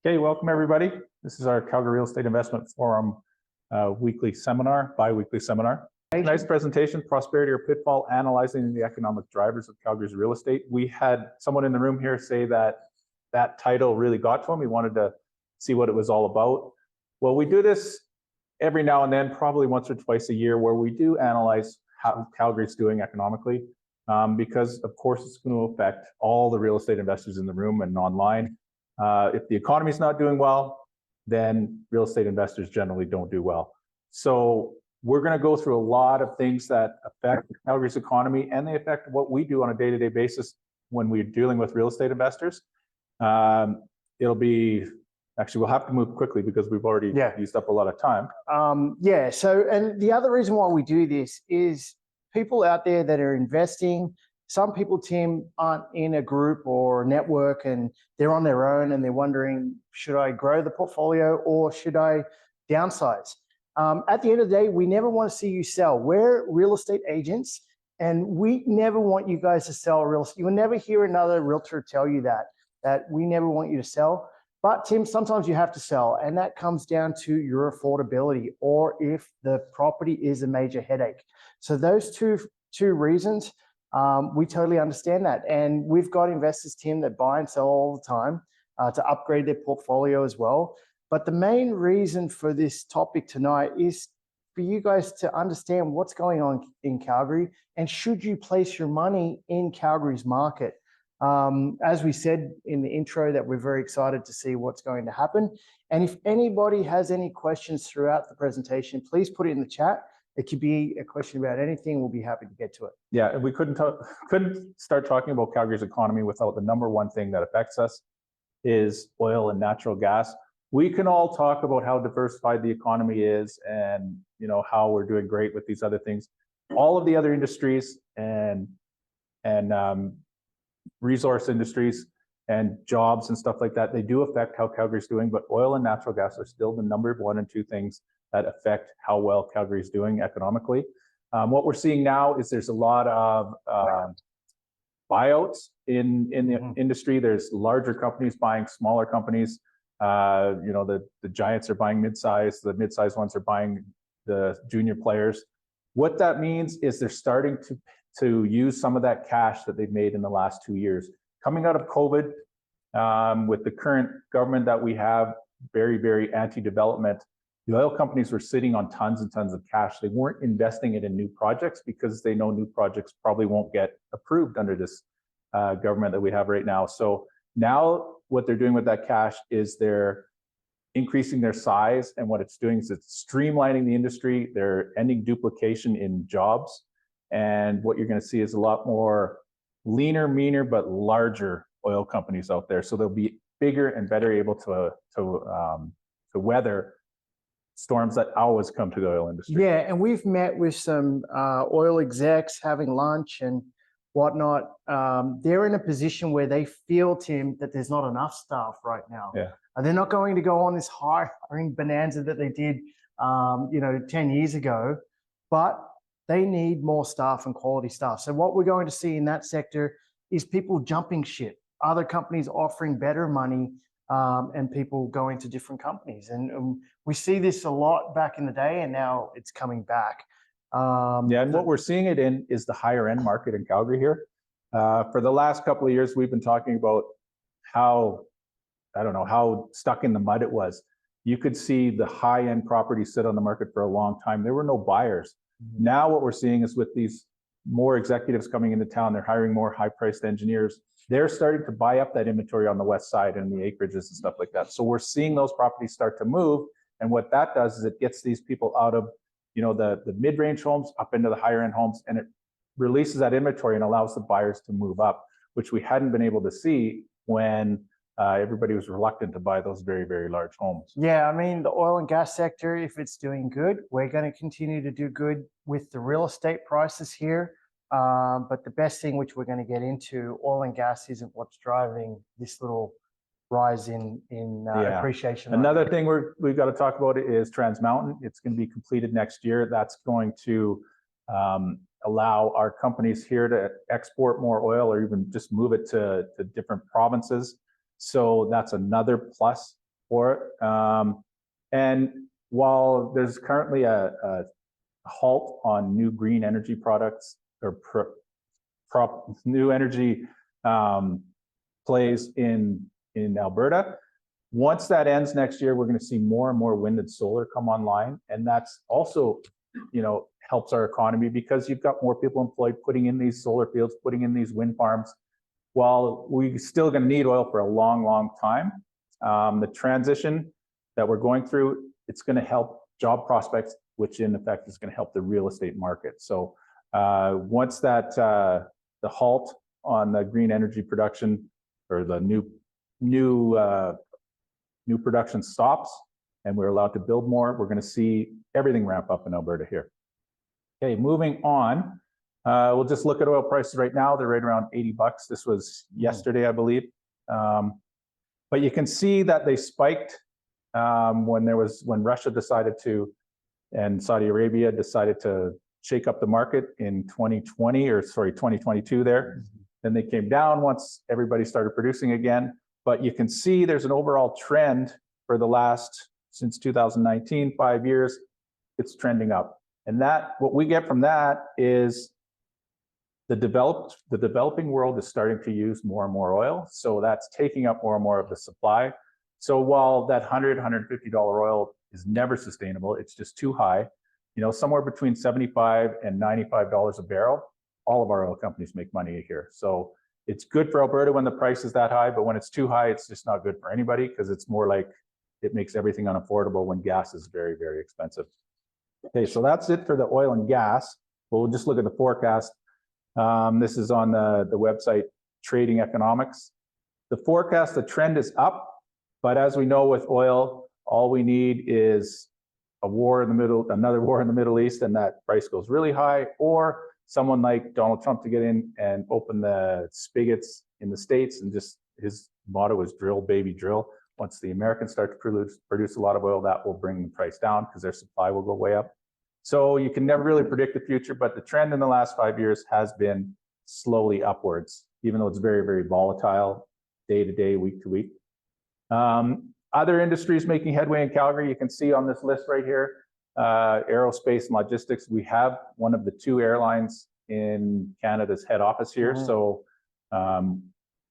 Okay, welcome everybody. This is our Calgary Real Estate Investment Forum weekly seminar, bi-weekly seminar. Nice presentation, Prosperity or Pitfall, Analyzing the Economic Drivers of Calgary's Real Estate. We had someone in the room here say that title really got to him. He wanted to see what it was all about. Well, we do this every now and then, probably once or twice a year, where we do analyze how Calgary's doing economically, because of course it's going to affect all the real estate investors in the room and online. If the economy is not doing well, then real estate investors generally don't do well. So we're going to go through a lot of things that affect Calgary's economy, and they affect what we do on a day-to-day basis when we're dealing with real estate investors. It'll be, actually, we'll have to move quickly because we've already used up a lot of time. And the other reason why we do this is people out there that are investing. Some people, Tim, aren't in a group or a network and they're on their own and they're wondering, should I grow the portfolio or should I downsize? At the end of the day, we never want to see you sell. We're real estate agents and we never want you guys to sell real estate. You will never hear another realtor tell you that we never want you to sell. But Tim, sometimes you have to sell, and that comes down to your affordability or if the property is a major headache. So those two reasons, we totally understand that. And we've got investors, Tim, that buy and sell all the time to upgrade their portfolio as well. But the main reason for this topic tonight is for you guys to understand what's going on in Calgary and should you place your money in Calgary's market. As we said in the intro, that we're very excited to see what's going to happen. And if anybody has any questions throughout the presentation, please put it in the chat. It could be a question about anything. We'll be happy to get to it. Yeah, and we couldn't start talking about Calgary's economy without the number one thing that affects us is oil and natural gas. We can all talk about how diversified the economy is and how we're doing great with these other things. All of the other industries and resource industries and jobs and stuff like that, they do affect how Calgary's doing, but oil and natural gas are still the number one and two things that affect how well Calgary is doing economically. What we're seeing now is there's a lot of buyouts in the industry. There's larger companies buying smaller companies. The giants are buying mid-size. The mid-size ones are buying the junior players. What that means is they're starting to use some of that cash that they've made in the last 2 years. Coming out of COVID, with the current government that we have, very, very anti-development, the oil companies were sitting on tons and tons of cash. They weren't investing it in new projects because they know new projects probably won't get approved under this government that we have right now. So now what they're doing with that cash is they're increasing their size, and what it's doing is it's streamlining the industry. They're ending duplication in jobs, and what you're going to see is a lot more leaner, meaner, but larger oil companies out there. So they'll be bigger and better able to weather storms that always come to the oil industry. Yeah, and we've met with some oil execs having lunch and whatnot. They're in a position where they feel, Tim, that there's not enough staff right now. Yeah. And they're not going to go on this hiring bonanza that they did 10 years ago, but they need more staff and quality staff. So what we're going to see in that sector is people jumping ship, other companies offering better money, and people going to different companies. And we see this a lot back in the day, and now it's coming back. And what we're seeing it in is the higher end market in Calgary here. For the last couple of years, we've been talking about how stuck in the mud it was. You could see the high end properties sit on the market for a long time. There were no buyers. Now what we're seeing is with these more executives coming into town, they're hiring more high-priced engineers. They're starting to buy up that inventory on the west side and the acreages and stuff like that. So we're seeing those properties start to move. And what that does is it gets these people out of the mid-range homes up into the higher-end homes, and it releases that inventory and allows the buyers to move up, which we hadn't been able to see when everybody was reluctant to buy those very, very large homes. Yeah, I mean, the oil and gas sector, if it's doing good, we're going to continue to do good with the real estate prices here. But the best thing, which we're going to get into, oil and gas isn't what's driving this little rise in appreciation. Another thing we've got to talk about is Trans Mountain. It's going to be completed next year. That's going to allow our companies here to export more oil or even just move it to different provinces. So that's another plus for it. And while there's currently a halt on new green energy products or new energy plays in Alberta, once that ends next year, we're going to see more and more wind and solar come online, and that's also, helps our economy because you've got more people employed putting in these solar fields, putting in these wind farms. While we're still going to need oil for a long, long time, the transition that we're going through, it's going to help job prospects, which in effect is going to help the real estate market. So once that the halt on the green energy production or the new production stops and we're allowed to build more, we're going to see everything ramp up in Alberta here. Okay, moving on. We'll just look at oil prices right now. They're right around 80 bucks. This was yesterday, I believe. But you can see that they spiked when Russia decided to, and Saudi Arabia decided to shake up the market in 2022 there. Then they came down once everybody started producing again. But you can see there's an overall trend for the last, since 2019, 5 years, it's trending up. And that, what we get from that is the developing world is starting to use more and more oil. So that's taking up more and more of the supply. So while that $100, $150 oil is never sustainable, it's just too high, somewhere between $75 and $95 a barrel, all of our oil companies make money here. So it's good for Alberta when the price is that high, but when it's too high, it's just not good for anybody because it's more like it makes everything unaffordable when gas is very, very expensive. Okay, so that's it for the oil and gas. We'll just look at the forecast. This is on the website Trading Economics. The forecast, the trend is up, but as we know with oil, all we need is another war in the Middle East, and that price goes really high, or someone like Donald Trump to get in and open the spigots in the States, and just his motto is drill, baby, drill. Once the Americans start to produce a lot of oil, that will bring the price down because their supply will go way up. So you can never really predict the future, but the trend in the last 5 years has been slowly upwards, even though it's very, very volatile day to day, week to week. Other industries making headway in Calgary, you can see on this list right here, aerospace and logistics. We have one of the 2 airlines in Canada's head office here. So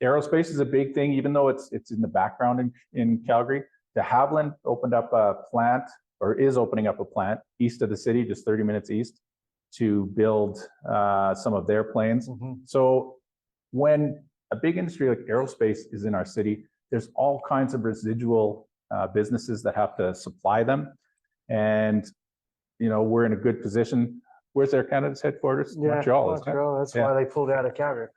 aerospace is a big thing, even though it's in the background in Calgary. De Havilland opened up a plant, or is opening up a plant east of the city, just 30 minutes east, to build some of their planes. So when a big industry like aerospace is in our city, there's all kinds of residual businesses that have to supply them. And, we're in a good position. Where's Air Canada's headquarters? Yeah, Montreal. That's why they pulled out of Calgary.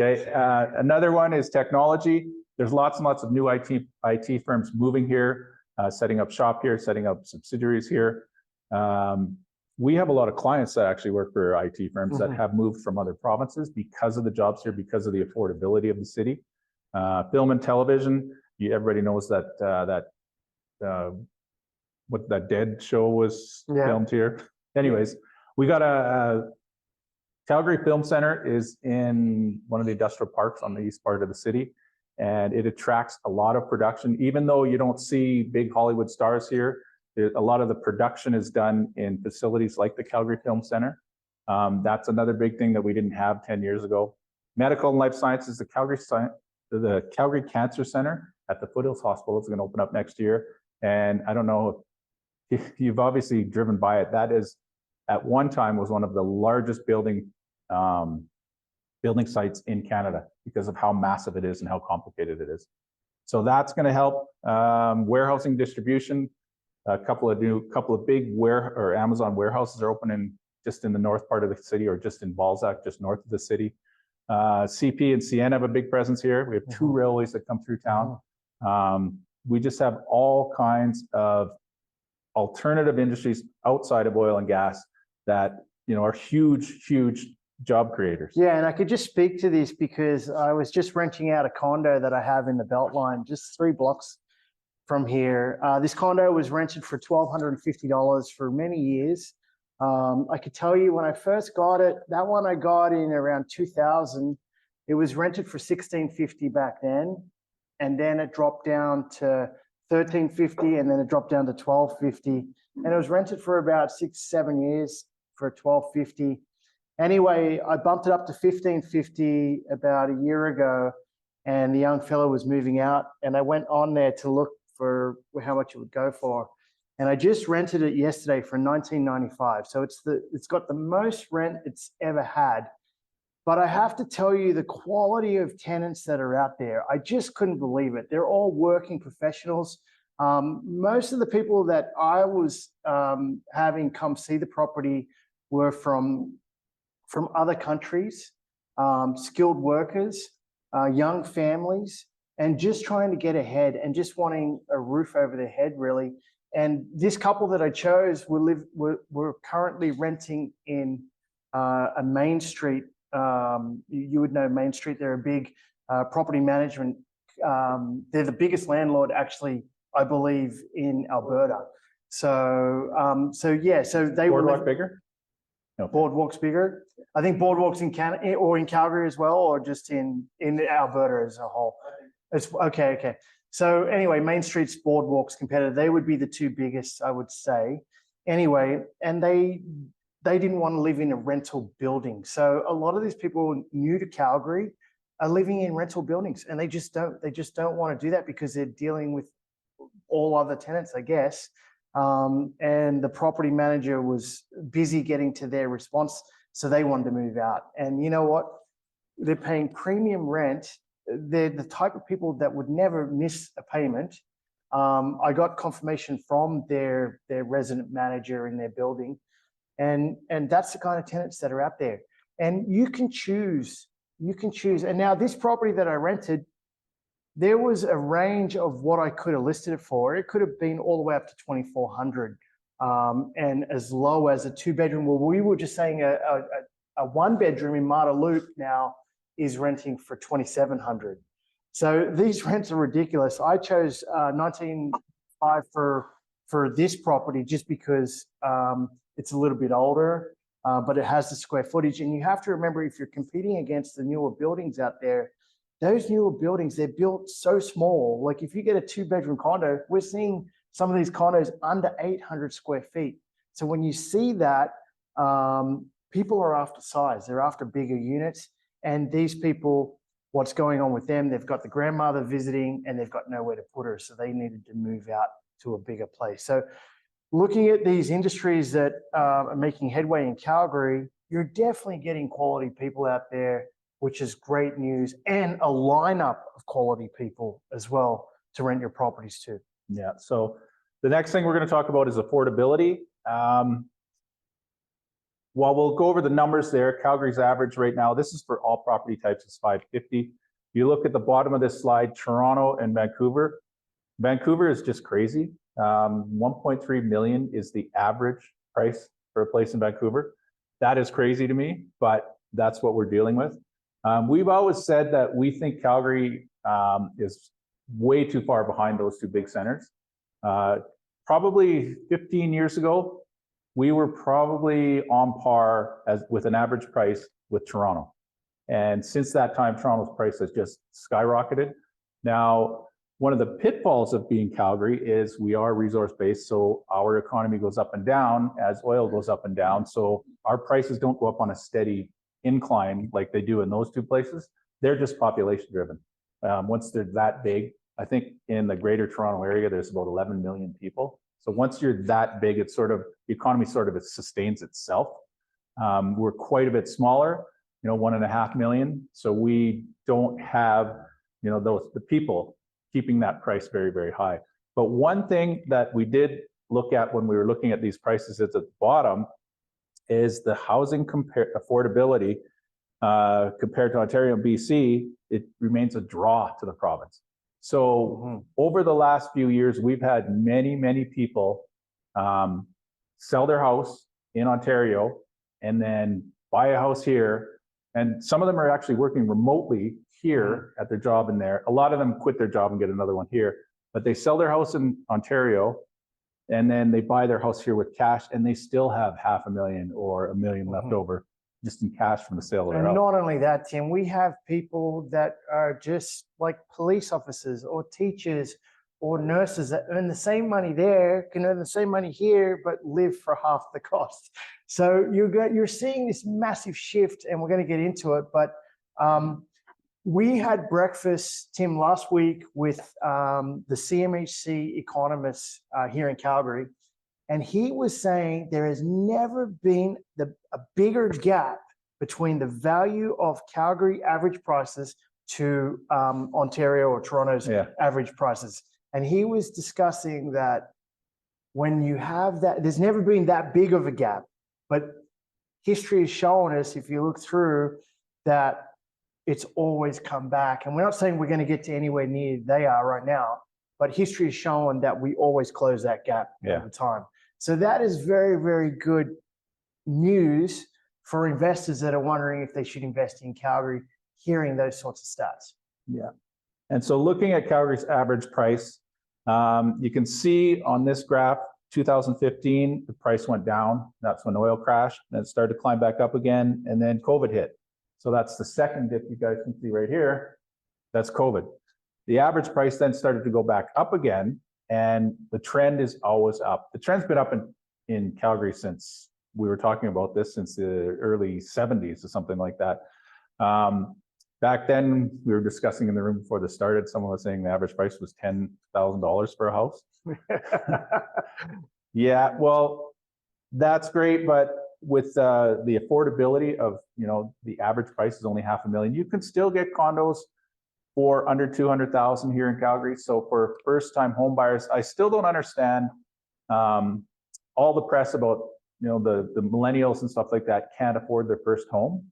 Okay, another one is technology. There's lots and lots of new IT firms moving here, setting up shop here, setting up subsidiaries here. We have a lot of clients that actually work for IT firms that have moved from other provinces because of the jobs here, because of the affordability of the city. Film and television, everybody knows that what that Dead show was filmed here. Anyways, we got a Calgary Film Center is in one of the industrial parks on the east part of the city, and it attracts a lot of production. Even though you don't see big Hollywood stars here, a lot of the production is done in facilities like the Calgary Film Center. That's another big thing that we didn't have 10 years ago. Medical and life sciences, the Calgary Cancer Center at the Foothills Hospital is going to open up next year. And I don't know if you've obviously driven by it. That is, at one time, was one of the largest building sites in Canada because of how massive it is and how complicated it is. So that's going to help. Warehousing, distribution, a couple of big Amazon warehouses are opening just in the north part of the city, or just in Balzac, just north of the city. CP and CN have a big presence here. We have 2 railways that come through town. We just have all kinds of alternative industries outside of oil and gas that are huge, huge job creators. Yeah, and I could just speak to this because I was just renting out a condo that I have in the Beltline, just 3 blocks from here. This condo was rented for $1,250 for many years. I could tell you when I first got it, that one I got in around 2000. It was rented for $1,650 back then, and then it dropped down to $1,350, and then it dropped down to $1,250, and it was rented for about 6-7 years for $1,250. Anyway, I bumped it up to $1,550 about a year ago, and the young fellow was moving out, and I went on there to look for how much it would go for, and I just rented it yesterday for $19.95. So it's got the most rent it's ever had. But I have to tell you, the quality of tenants that are out there, I just couldn't believe it. They're all working professionals. Most of the people that I was having come see the property were from other countries, skilled workers, young families, and just trying to get ahead and just wanting a roof over their head, really. And this couple that I chose, we're currently renting in a Main Street. You would know Main Street. They're a big property management. They're the biggest landlord, actually, I believe, in Alberta. So yeah. So they Boardwalk were bigger? No. Boardwalk's bigger. I think Boardwalk's in Canada or in Calgary as well, or just in Alberta as a whole. It's okay. Okay. So anyway, Main Street's Boardwalk's competitor. They would be the two biggest, I would say. Anyway, and they didn't want to live in a rental building. So a lot of these people new to Calgary are living in rental buildings, and they just don't want to do that because they're dealing with all other tenants, I guess. And the property manager was busy getting to their response, so they wanted to move out. And you know what? They're paying premium rent. They're the type of people that would never miss a payment. I got confirmation from their resident manager in their building. And that's the kind of tenants that are out there. And you can choose. And now this property that I rented, there was a range of what I could have listed it for. It could have been all the way up to $2,400, and as low as a 2-bedroom. Well, we were just saying a 1-bedroom in Marta Loop now is renting for $2,700. So these rents are ridiculous. I chose $19.5 for this property just because it's a little bit older, but it has the square footage. And you have to remember, if you're competing against the newer buildings out there, those newer buildings, they're built so small. Like if you get a 2-bedroom condo, we're seeing some of these condos under 800 square feet. So when you see that, people are after size. They're after bigger units. And these people, what's going on with them, they've got the grandmother visiting and they've got nowhere to put her. So they needed to move out to a bigger place. So looking at these industries that are making headway in Calgary, you're definitely getting quality people out there, which is great news, and a lineup of quality people as well to rent your properties to. Yeah. So the next thing we're going to talk about is affordability. While we'll go over the numbers there, Calgary's average right now, this is for all property types, is $550. You look at the bottom of this slide, Toronto and Vancouver. Vancouver is just crazy. 1.3 million is the average price for a place in Vancouver. That is crazy to me, but that's what we're dealing with. We've always said that we think Calgary is way too far behind those two big centers. Probably 15 years ago, we were probably on par with an average price with Toronto. And since that time, Toronto's price has just skyrocketed. Now, one of the pitfalls of being Calgary is we are resource-based, so our economy goes up and down as oil goes up and down. So our prices don't go up on a steady incline like they do in those two places. They're just population-driven. Once they're that big, I think in the greater Toronto area, there's about 11 million people. So once you're that big, it's sort of, the economy sort of sustains itself. We're quite a bit smaller, 1.5 million. So we don't have, the people keeping that price very, very high. But one thing that we did look at when we were looking at these prices at the bottom is the housing affordability compared to Ontario and BC. It remains a draw to the province. So over the last few years, we've had many, many people sell their house in Ontario and then buy a house here. And some of them are actually working remotely here at their job in there. A lot of them quit their job and get another one here, but they sell their house in Ontario and then they buy their house here with cash, and they still have $500,000 or $1 million left over just in cash from the sale of their house. And not only that, Tim, we have people that are just like police officers or teachers or nurses that earn the same money there can earn the same money here, but live for half the cost. So you're seeing this massive shift, and we're going to get into it. But we had breakfast, Tim, last week with the CMHC economist here in Calgary, and he was saying there has never been a bigger gap between the value of Calgary average prices to Ontario or Toronto's average prices. And he was discussing that when you have that, there's never been that big of a gap, but history has shown us, if you look through, that it's always come back. And we're not saying we're going to get to anywhere near they are right now, but history has shown that we always close that gap over time. So that is very, very good news for investors that are wondering if they should invest in Calgary, hearing those sorts of stats. Yeah. And so looking at Calgary's average price, you can see on this graph, 2015, the price went down. That's when oil crashed. Then it started to climb back up again, and then COVID hit. So that's the second dip you guys can see right here. That's COVID. The average price then started to go back up again, and the trend is always up. The trend's been up in Calgary since we were talking about this since the early 70s or something like that. Back then, we were discussing in the room before this started, someone was saying the average price was $10,000 for a house. Yeah, well, that's great, but with the affordability of, the average price is only $500,000, you can still get condos for under $200,000 here in Calgary. So for first-time home buyers, I still don't understand all the press about, the millennials and stuff like that can't afford their first home.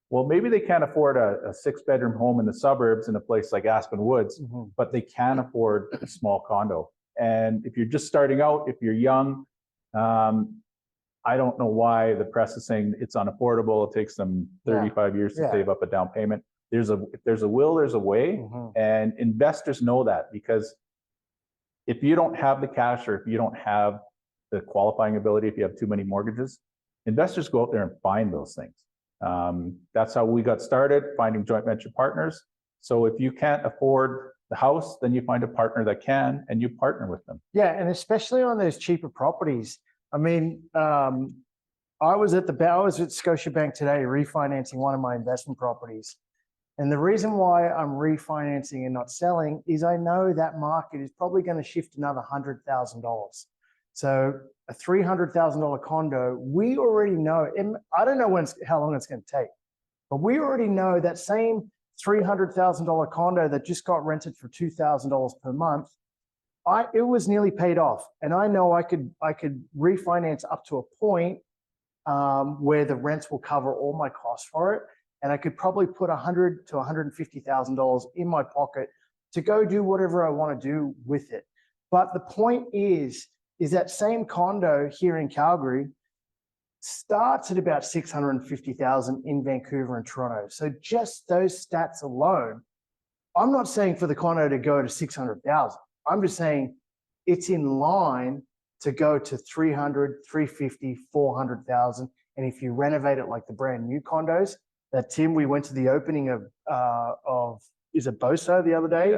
Well, maybe they can't afford a 6-bedroom home in the suburbs in a place like Aspen Woods, but they can afford a small condo. And if you're just starting out, if you're young, I don't know why the press is saying it's unaffordable. It takes them 35 years to save up a down payment. If there's a will, there's a way. And investors know that, because if you don't have the cash, or if you don't have the qualifying ability, if you have too many mortgages, investors go out there and find those things. That's how we got started, finding joint venture partners. So if you can't afford the house, then you find a partner that can, and you partner with them. Yeah, and especially on those cheaper properties. I mean, I was at Scotiabank today refinancing one of my investment properties. And the reason why I'm refinancing and not selling is I know that market is probably going to shift another $100,000. So a $300,000 condo, we already know, and I don't know how long it's going to take, but we already know that same $300,000 condo that just got rented for $2,000 per month, it was nearly paid off. And I know I could refinance up to a point where the rents will cover all my costs for it. And I could probably put $100,000 to $150,000 in my pocket to go do whatever I want to do with it. But the point is that same condo here in Calgary starts at about $650,000 in Vancouver and Toronto. So just those stats alone, I'm not saying for the condo to go to $600,000. I'm just saying it's in line to go to $300,000, $350,000, $400,000. And if you renovate it like the brand new condos, that Tim, we went to the opening of is it Bosa the other day?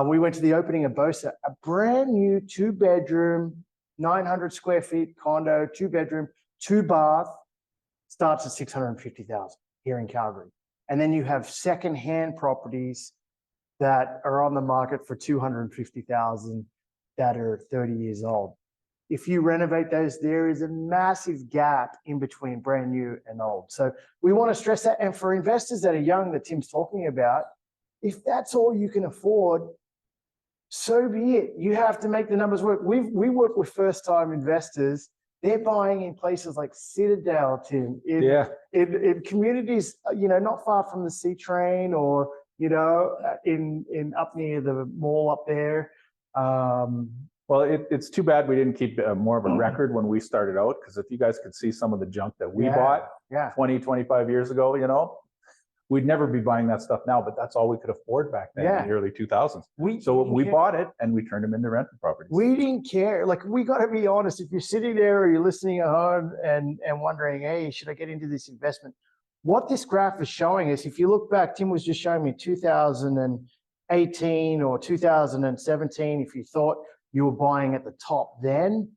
We went to the opening of Bosa, a brand new 2-bedroom, 900 square feet condo, 2-bedroom, 2-bath, starts at $650,000 here in Calgary. And then you have secondhand properties that are on the market for $250,000 that are 30 years old. If you renovate those, there is a massive gap in between brand new and old. So we want to stress that. And for investors that are young, that Tim's talking about, if that's all you can afford, so be it. You have to make the numbers work. We work with first-time investors. They're buying in places like Citadel, Tim, in communities, not far from the C train, or in up near the mall up there. Well, it's too bad we didn't keep more of a record when we started out, because if you guys could see some of the junk that we bought 20, 25 years ago, we'd never be buying that stuff now, but that's all we could afford back then in the early 2000s. We bought it and we turned them into rental properties. We didn't care. Like, we got to be honest. If you're sitting there or you're listening at home and wondering, hey, should I get into this investment? What this graph is showing us, if you look back, Tim was just showing me 2018 or 2017, if you thought you were buying at the top then,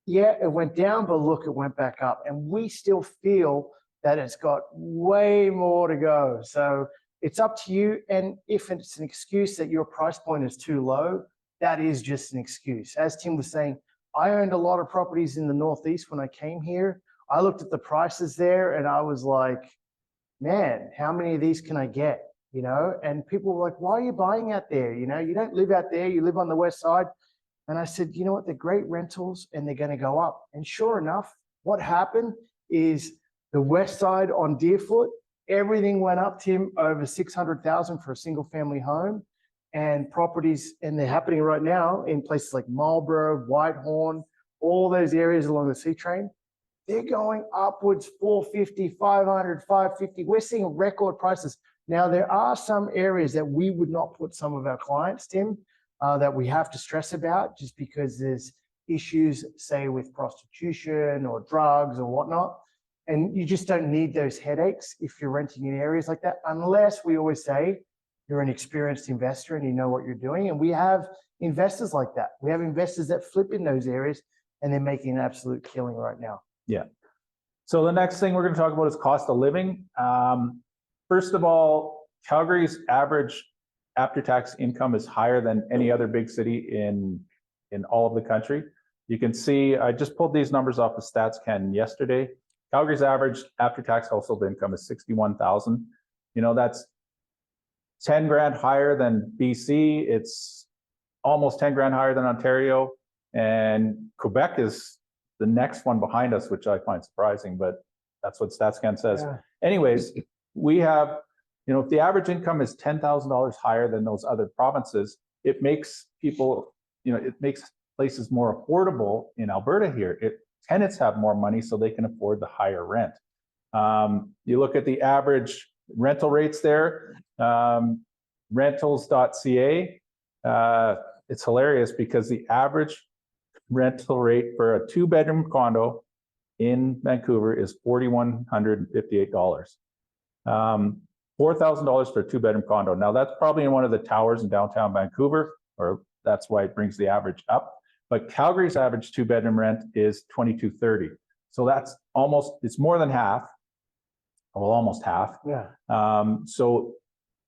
yeah, it went down, but look, it went back up. And we still feel that it's got way more to go. So it's up to you. And if it's an excuse that your price point is too low, that is just an excuse. As Tim was saying, I owned a lot of properties in the Northeast when I came here. I looked at the prices there and I was like, man, how many of these can I get? You know, and people were like, why are you buying out there? You know, you don't live out there, you live on the West Side. And I said, you know what, they're great rentals and they're going to go up. And sure enough, what happened is the West Side on Deerfoot, everything went up, Tim, over 600,000 for a single family home. And properties, and they're happening right now in places like Marlborough, Whitehorn, all those areas along the C train. They're going upwards 450, 500, 550. We're seeing record prices. Now, there are some areas that we would not put some of our clients, Tim, that we have to stress about just because there's issues, say, with prostitution or drugs or whatnot. And you just don't need those headaches if you're renting in areas like that, unless we always say you're an experienced investor and you know what you're doing. And we have investors like that. We have investors that flip in those areas and they're making an absolute killing right now. Yeah. So the next thing we're going to talk about is cost of living. First of all, Calgary's average after-tax income is higher than any other big city in all of the country. You can see, I just pulled these numbers off the StatsCan yesterday. Calgary's average after-tax household income is $61,000. You know, that's 10 grand higher than BC. It's almost 10 grand higher than Ontario. And Quebec is the next one behind us, which I find surprising, but that's what StatsCan says. Yeah. Anyways, we have, you know, if the average income is $10,000 higher than those other provinces, it makes people, you know, it makes places more affordable in Alberta here. Tenants have more money so they can afford the higher rent. You look at the average rental rates there, rentals.ca, it's hilarious because the average rental rate for a 2-bedroom condo in Vancouver is $4,158. $4,000 for a 2-bedroom condo. Now that's probably in one of the towers in downtown Vancouver, or that's why it brings the average up. But Calgary's average 2-bedroom rent is $2,230. So that's almost, it's more than half. Well, almost half. Yeah. So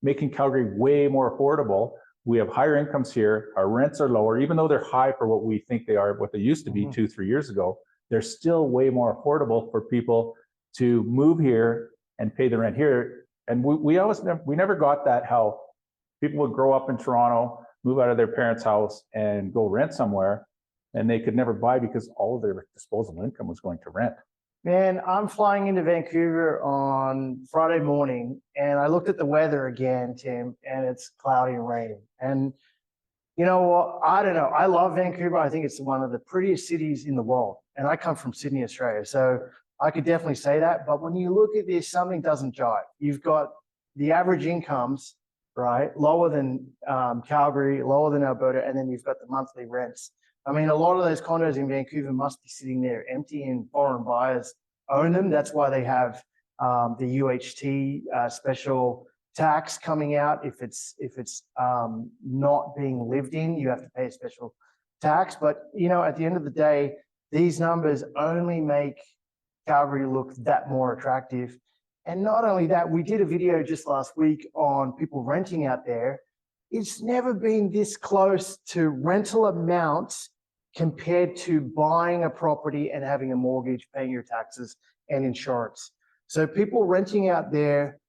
making Calgary way more affordable. We have higher incomes here. Our rents are lower, even though they're high for what we think they are, what they used to be 2-3 years ago. They're still way more affordable for people to move here and pay the rent here. And we never got that, how people would grow up in Toronto, move out of their parents' house and go rent somewhere, and they could never buy because all of their disposable income was going to rent. Man, I'm flying into Vancouver on Friday morning, and I looked at the weather again, Tim, and it's cloudy and raining. And you know what? I don't know. I love Vancouver. I think it's one of the prettiest cities in the world. And I come from Sydney, Australia, so I could definitely say that. But when you look at this, something doesn't jive. You've got the average incomes, right, lower than Calgary, lower than Alberta, and then you've got the monthly rents. I mean, a lot of those condos in Vancouver must be sitting there empty and foreign buyers own them. That's why they have the UHT special tax coming out. If it's not being lived in, you have to pay a special tax. But, you know, at the end of the day, these numbers only make Calgary look that more attractive. And not only that, we did a video just last week on people renting out there. It's never been this close to rental amounts compared to buying a property and having a mortgage, paying your taxes and insurance. So people renting out there,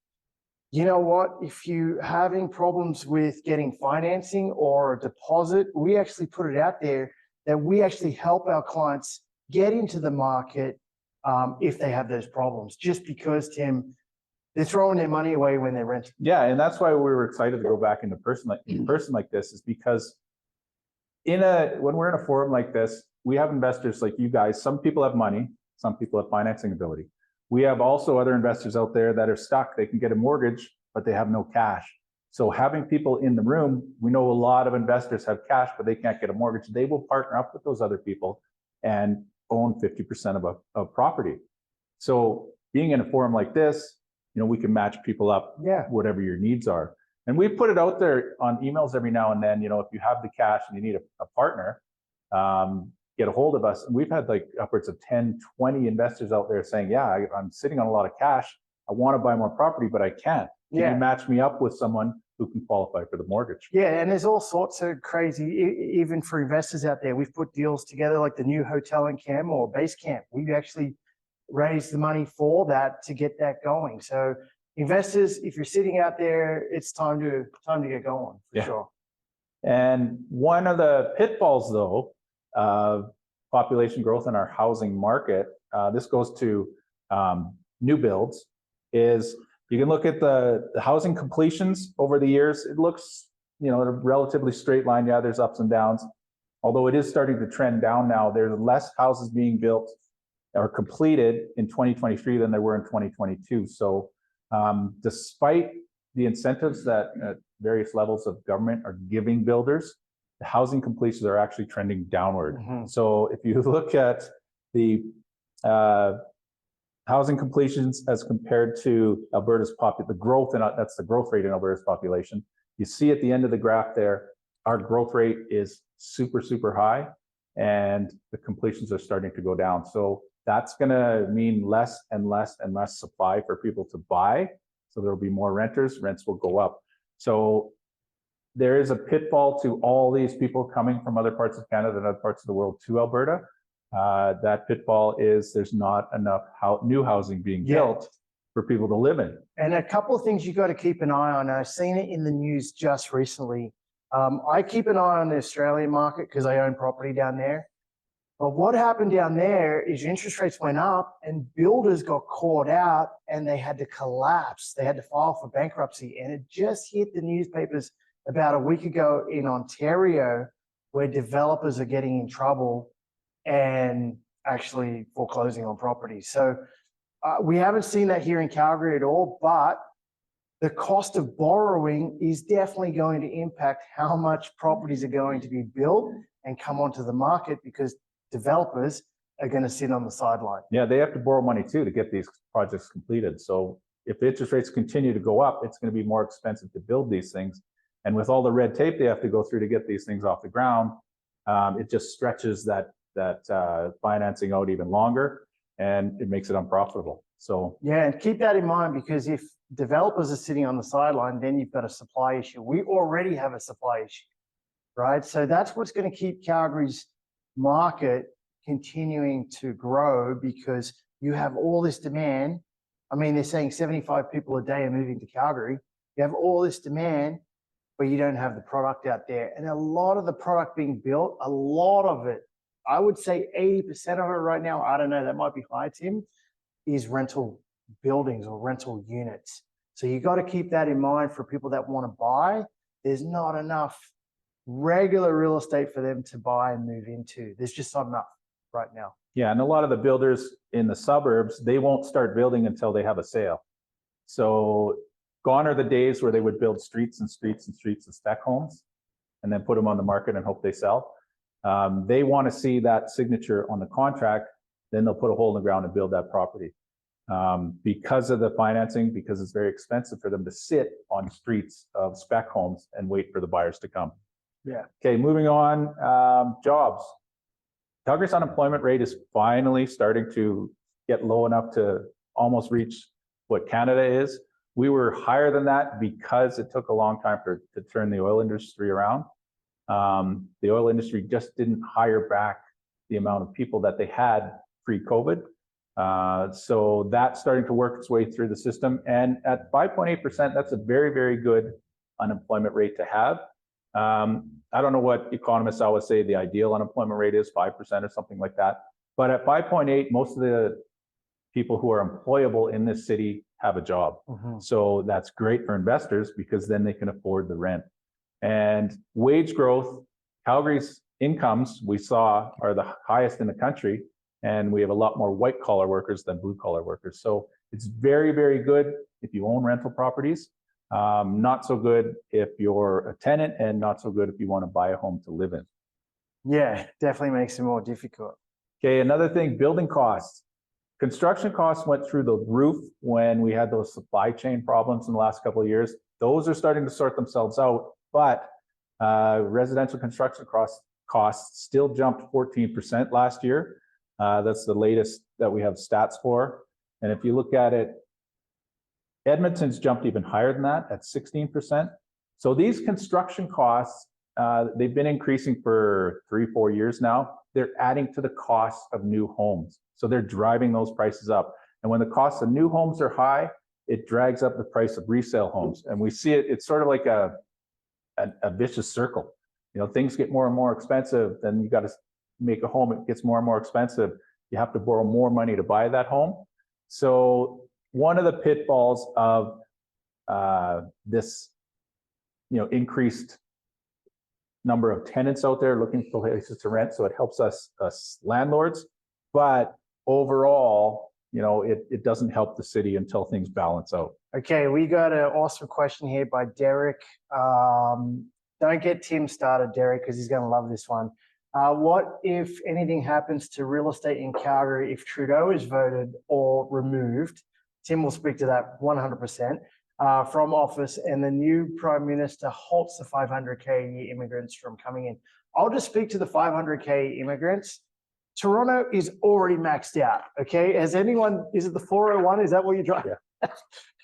you know what, if you're having problems with getting financing or a deposit, we actually put it out there that we actually help our clients get into the market if they have those problems, just because, Tim, they're throwing their money away when they're renting. Yeah, and that's why we were excited to go back into person like this, is because when we're in a forum like this, we have investors like you guys. Some people have money, some people have financing ability. We have also other investors out there that are stuck. They can get a mortgage, but they have no cash. So having people in the room, we know a lot of investors have cash, but they can't get a mortgage. They will partner up with those other people and own 50% of a property. So being in a forum like this, you know, we can match people up, whatever your needs are. And we put it out there on emails every now and then, you know, if you have the cash and you need a partner, get a hold of us. And we've had like upwards of 10, 20 investors out there saying, yeah, I'm sitting on a lot of cash. I want to buy more property, but I can't. Can you match me up with someone who can qualify for the mortgage? Yeah, and there's all sorts of crazy, even for investors out there. We've put deals together like the new hotel in Cam or base camp. We actually raised the money for that to get that going. So investors, if you're sitting out there, it's time to get going for sure. And one of the pitfalls, though, of population growth in our housing market, this goes to new builds, is you can look at the housing completions over the years. It looks, you know, a relatively straight line. Yeah, there's ups and downs. Although it is starting to trend down now, there's less houses being built or completed in 2023 than there were in 2022. So despite the incentives that various levels of government are giving builders, the housing completions are actually trending downward. So if you look at the housing completions as compared to Alberta's the growth, and that's the growth rate in Alberta's population, you see at the end of the graph there, our growth rate is super, super high, and the completions are starting to go down. So that's going to mean less and less and less supply for people to buy. So there'll be more renters, rents will go up. So there is a pitfall to all these people coming from other parts of Canada and other parts of the world to Alberta. That pitfall is there's not enough new housing being built for people to live in. And a couple of things you got to keep an eye on. I've seen it in the news just recently. I keep an eye on the Australian market because I own property down there. But what happened down there is interest rates went up and builders got caught out and they had to collapse. They had to file for bankruptcy. And it just hit the newspapers about a week ago in Ontario, where developers are getting in trouble and actually foreclosing on properties. So we haven't seen that here in Calgary at all, but the cost of borrowing is definitely going to impact how much properties are going to be built and come onto the market, because developers are going to sit on the sideline. Yeah, they have to borrow money too to get these projects completed. So if interest rates continue to go up, it's going to be more expensive to build these things. And with all the red tape they have to go through to get these things off the ground, it just stretches that financing out even longer, and it makes it unprofitable. So yeah, and keep that in mind, because if developers are sitting on the sideline, then you've got a supply issue. We already have a supply issue, right? So that's what's going to keep Calgary's market continuing to grow, because you have all this demand. I mean, they're saying 75 people a day are moving to Calgary. You have all this demand, but you don't have the product out there. And a lot of the product being built, a lot of it, I would say 80% of it right now, I don't know, that might be high, Tim, is rental buildings or rental units. So you got to keep that in mind for people that want to buy. There's not enough regular real estate for them to buy and move into. There's just not enough right now. Yeah, and a lot of the builders in the suburbs, they won't start building until they have a sale. So gone are the days where they would build streets and streets and streets of spec homes and then put them on the market and hope they sell. They want to see that signature on the contract, then they'll put a hole in the ground and build that property. Because of the financing, because it's very expensive for them to sit on streets of spec homes and wait for the buyers to come. Yeah. Okay, moving on, jobs. Calgary's unemployment rate is finally starting to get low enough to almost reach what Canada is. We were higher than that because it took a long time to turn the oil industry around. The oil industry just didn't hire back the amount of people that they had pre-COVID. So that's starting to work its way through the system. And at 5.8%, that's a very, very good unemployment rate to have. I don't know what economists always say the ideal unemployment rate is, 5% or something like that. But at 5.8, most of the people who are employable in this city have a job. So that's great for investors because then they can afford the rent. And wage growth, Calgary's incomes we saw are the highest in the country, and we have a lot more white collar workers than blue collar workers. So it's very, very good if you own rental properties. Not so good if you're a tenant, and not so good if you want to buy a home to live in. Yeah, definitely makes it more difficult. Okay, another thing, building costs. Construction costs went through the roof when we had those supply chain problems in the last couple of years. Those are starting to sort themselves out, but residential construction costs still jumped 14% last year. That's the latest that we have stats for. And if you look at it, Edmonton's jumped even higher than that at 16%. So these construction costs, they've been increasing for 3-4 years now. They're adding to the cost of new homes. So they're driving those prices up. And when the costs of new homes are high, it drags up the price of resale homes. And we see it, it's sort of like a vicious circle. You know, things get more and more expensive, then you got to make a home, it gets more and more expensive. You have to borrow more money to buy that home. So one of the pitfalls of this, you know, increased number of tenants out there looking for places to rent, so it helps us landlords, but overall, you know, it doesn't help the city until things balance out. Okay, we got an awesome question here by Derek. Don't get Tim started, Derek, because he's going to love this one. What if anything happens to real estate in Calgary if Trudeau is voted or removed? Tim will speak to that 100%. From office, and the new Prime Minister halts the 500K a year immigrants from coming in. I'll just speak to the 500K immigrants. Toronto is already maxed out, okay? Has anyone, is it the 401? Is that what you're driving? Yeah.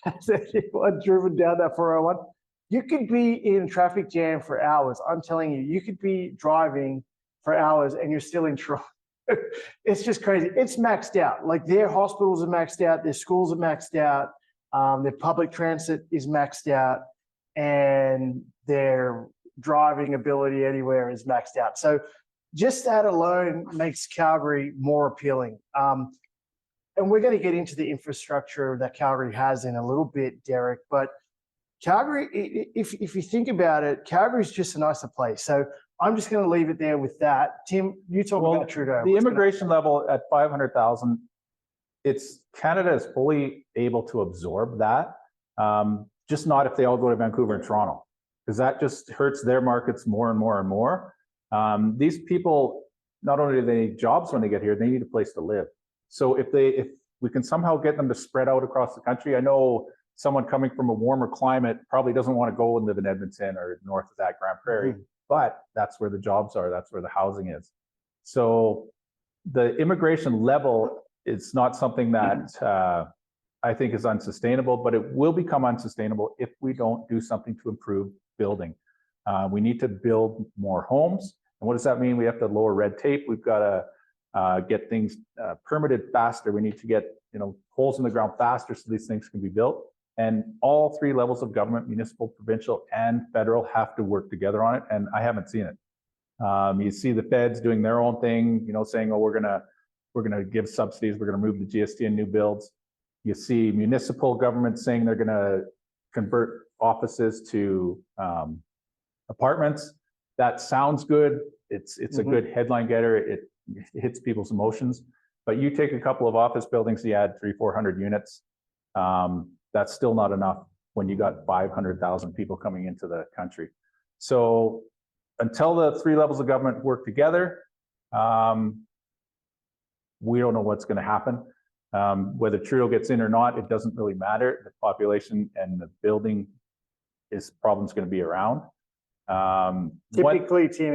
Has anyone driven down that 401? You could be in a traffic jam for hours. I'm telling you, you could be driving for hours and you're still in Toronto. It's just crazy. It's maxed out. Like their hospitals are maxed out, their schools are maxed out. Their public transit is maxed out, and their driving ability anywhere is maxed out. So just that alone makes Calgary more appealing. And we're going to get into the infrastructure that Calgary has in a little bit, Derek, but Calgary, if you think about it, Calgary is just a nicer place. So I'm just going to leave it there with that. Tim, you talk about Trudeau. The immigration level at 500,000, Canada is fully able to absorb that, just not if they all go to Vancouver and Toronto, because that just hurts their markets more and more and more. These people, not only do they need jobs when they get here, they need a place to live. So if we can somehow get them to spread out across the country, I know someone coming from a warmer climate probably doesn't want to go and live in Edmonton or north of that Grand Prairie, but that's where the jobs are, that's where the housing is. So the immigration level, it's not something that I think is unsustainable, but it will become unsustainable if we don't do something to improve building. We need to build more homes. And what does that mean? We have to lower red tape. We've got to get things permitted faster. We need to get holes in the ground faster so these things can be built. And all three levels of government, municipal, provincial, and federal, have to work together on it. And I haven't seen it. You see the feds doing their own thing, saying, oh, we're going to give subsidies, we're going to move the GST in new builds. You see municipal governments saying they're going to convert offices to apartments. That sounds good. It's a good headline getter. It hits people's emotions. But you take a couple of office buildings, you add 300-400 units. That's still not enough when you got 500,000 people coming into the country. So until the three levels of government work together, we don't know what's going to happen. Whether Trudeau gets in or not, it doesn't really matter. The population and the building problem's going to be around. Typically, Tim,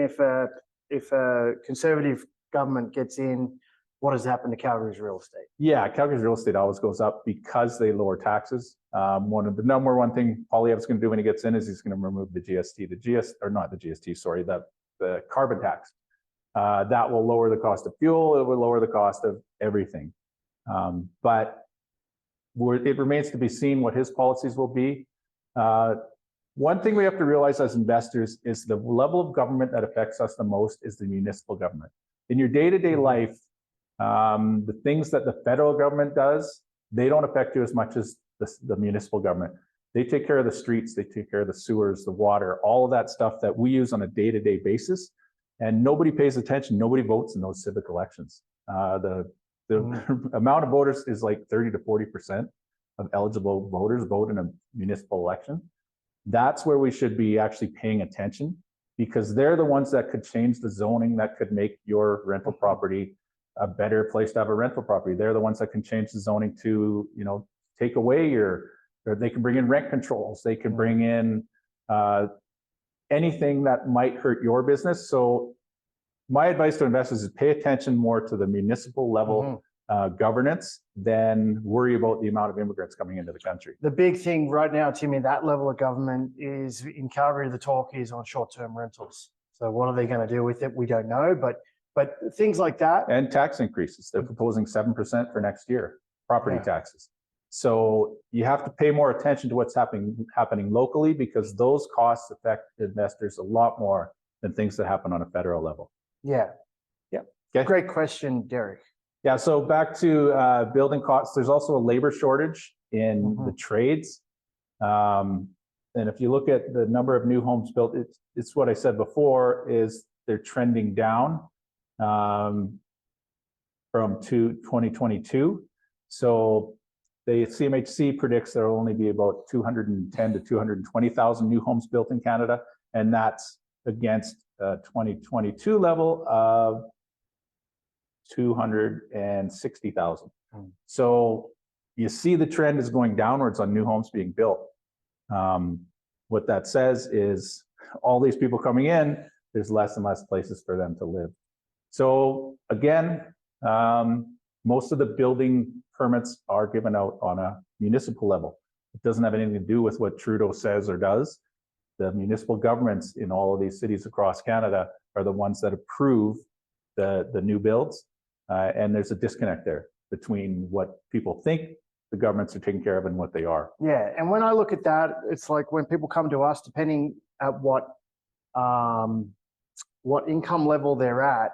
if a conservative government gets in, what has happened to Calgary's real estate? Yeah, Calgary's real estate always goes up because they lower taxes. One of the number one thing Poilievre's going to do when he gets in is he's going to remove the GST, the carbon tax. That will lower the cost of fuel. It will lower the cost of everything. But it remains to be seen what his policies will be. One thing we have to realize as investors is the level of government that affects us the most is the municipal government. In your day-to-day life, the things that the federal government does, they don't affect you as much as the municipal government. They take care of the streets, they take care of the sewers, the water, all of that stuff that we use on a day-to-day basis. And nobody pays attention. Nobody votes in those civic elections. The amount of voters is like 30 to 40% of eligible voters vote in a municipal election. That's where we should be actually paying attention, because they're the ones that could change the zoning, that could make your rental property a better place to have a rental property. They're the ones that can change the zoning to, take away your or they can bring in rent controls. They can bring in anything that might hurt your business. So my advice to investors is pay attention more to the municipal level governance than worry about the amount of immigrants coming into the country. The big thing right now, Tim, in that level of government is in Calgary, the talk is on short-term rentals. So what are they going to do with it? We don't know, but things like that. And tax increases. They're proposing 7% for next year, property taxes. So you have to pay more attention to what's happening locally, because those costs affect investors a lot more than things that happen on a federal level. Yeah. Okay. Great question, Derek. Yeah, so back to building costs, there's also a labor shortage in the trades. And if you look at the number of new homes built, it's what I said before, is they're trending down from 2022. So the CMHC predicts there will only be about 210 to 220,000 new homes built in Canada, and that's against a 2022 level of 260,000. So you see the trend is going downwards on new homes being built. What that says is all these people coming in, there's less and less places for them to live. So again, most of the building permits are given out on a municipal level. It doesn't have anything to do with what Trudeau says or does. The municipal governments in all of these cities across Canada are the ones that approve the new builds. And there's a disconnect there between what people think the governments are taking care of and what they are. Yeah, and when I look at that, it's like when people come to us, depending at what income level they're at,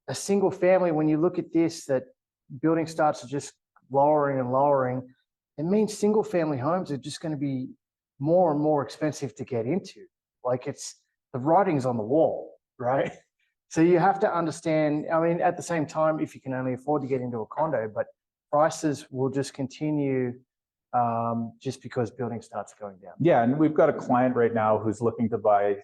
a single family, when you look at this, that building starts to just lowering and lowering, it means single family homes are just going to be more and more expensive to get into. Like the writing's on the wall, right? So you have to understand, I mean, at the same time, if you can only afford to get into a condo, but prices will just continue just because building starts going down. Yeah, and we've got a client right now who's looking to buy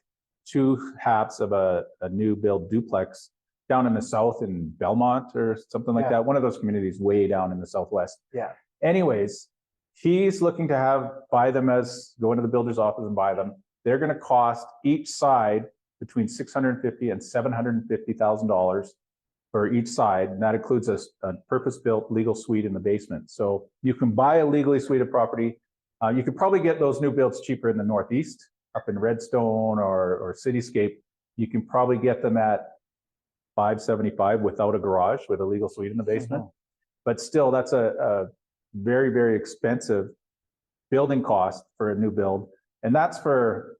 2 halves of a new build duplex down in the south in Belmont or something like that. One of those communities way down in the southwest. Yeah. Anyways, he's looking to go into the builder's office and buy them. They're going to cost each side between $650,000 and $750,000 for each side, and that includes a purpose-built legal suite in the basement. So you can buy a legally suited property. You could probably get those new builds cheaper in the Northeast, up in Redstone or Cityscape. You can probably get them at $575,000 without a garage, with a legal suite in the basement. But still, that's a very, very expensive building cost for a new build, and that's for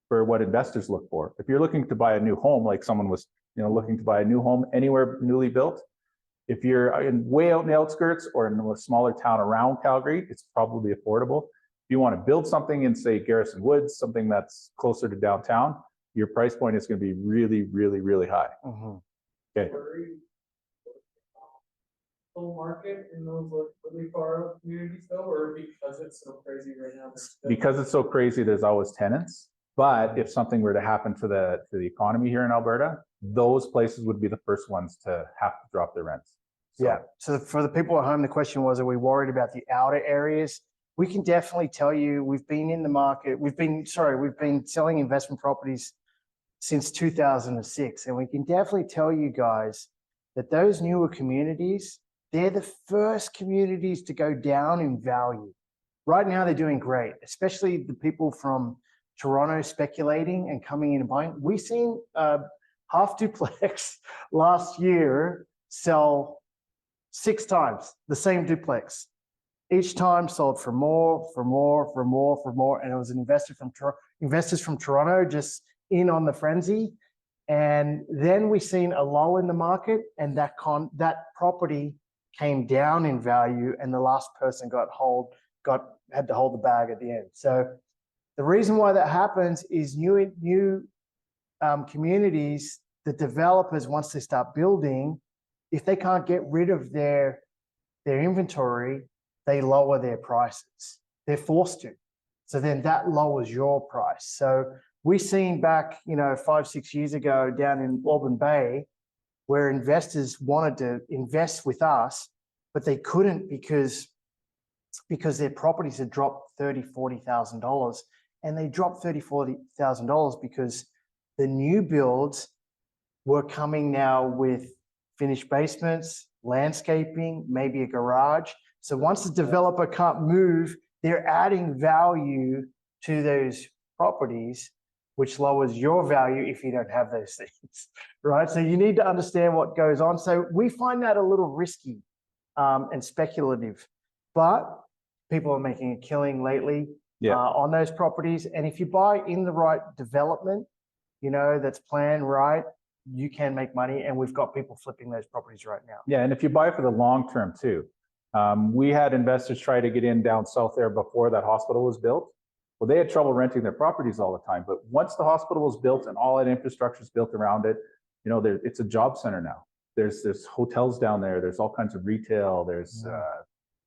what investors look for. If you're looking to buy a new home, like someone was, looking to buy a new home anywhere newly built, if you're way out in the outskirts or in a smaller town around Calgary, it's probably affordable. If you want to build something in, say, Garrison Woods, something that's closer to downtown, your price point is going to be really, really, really high. Okay. Market in those really far out communities though, or because it's so crazy right now? Because it's so crazy, there's always tenants. But if something were to happen to the economy here in Alberta, those places would be the first ones to have to drop their rents. So for the people at home, the question was, are we worried about the outer areas? We can definitely tell you, we've been in the market. We've been selling investment properties since 2006. And we can definitely tell you guys that those newer communities, they're the first communities to go down in value. Right now, they're doing great, especially the people from Toronto speculating and coming in and buying. We've seen half duplex last year sell 6 times the same duplex. Each time sold for more. And it was an investors from Toronto just in on the frenzy. And then we seen a lull in the market, and that property came down in value, and the last person had to hold the bag at the end. So the reason why that happens is new communities, the developers, once they start building, if they can't get rid of their inventory, they lower their prices. They're forced to. So then that lowers your price. So we seen back, 5-6 years ago down in Auburn Bay, where investors wanted to invest with us, but they couldn't because because their properties had dropped $30,000-$40,000, and they dropped $30,000-$40,000 because the new builds were coming now with finished basements, landscaping, maybe a garage. So once the developer can't move, they're adding value to those properties, which lowers your value if you don't have those things, right? So you need to understand what goes on. So we find that a little risky and speculative, but people are making a killing lately on those properties. And if you buy in the right development, you know, that's planned right, you can make money. And we've got people flipping those properties right now. Yeah, and if you buy for the long term too. We had investors try to get in down south there before that hospital was built. Well, they had trouble renting their properties all the time. But once the hospital was built and all that infrastructure is built around it, you know, it's a job center now. There's hotels down there. There's all kinds of retail. There's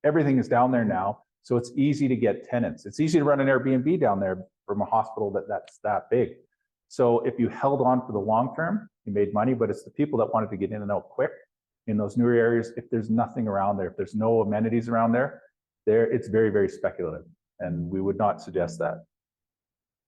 everything is down there now. So it's easy to get tenants. It's easy to run an Airbnb down there from a hospital that's that big. So if you held on for the long term, you made money, but it's the people that wanted to get in and out quick in those newer areas. If there's nothing around there, if there's no amenities around there, it's very, very speculative. And we would not suggest that.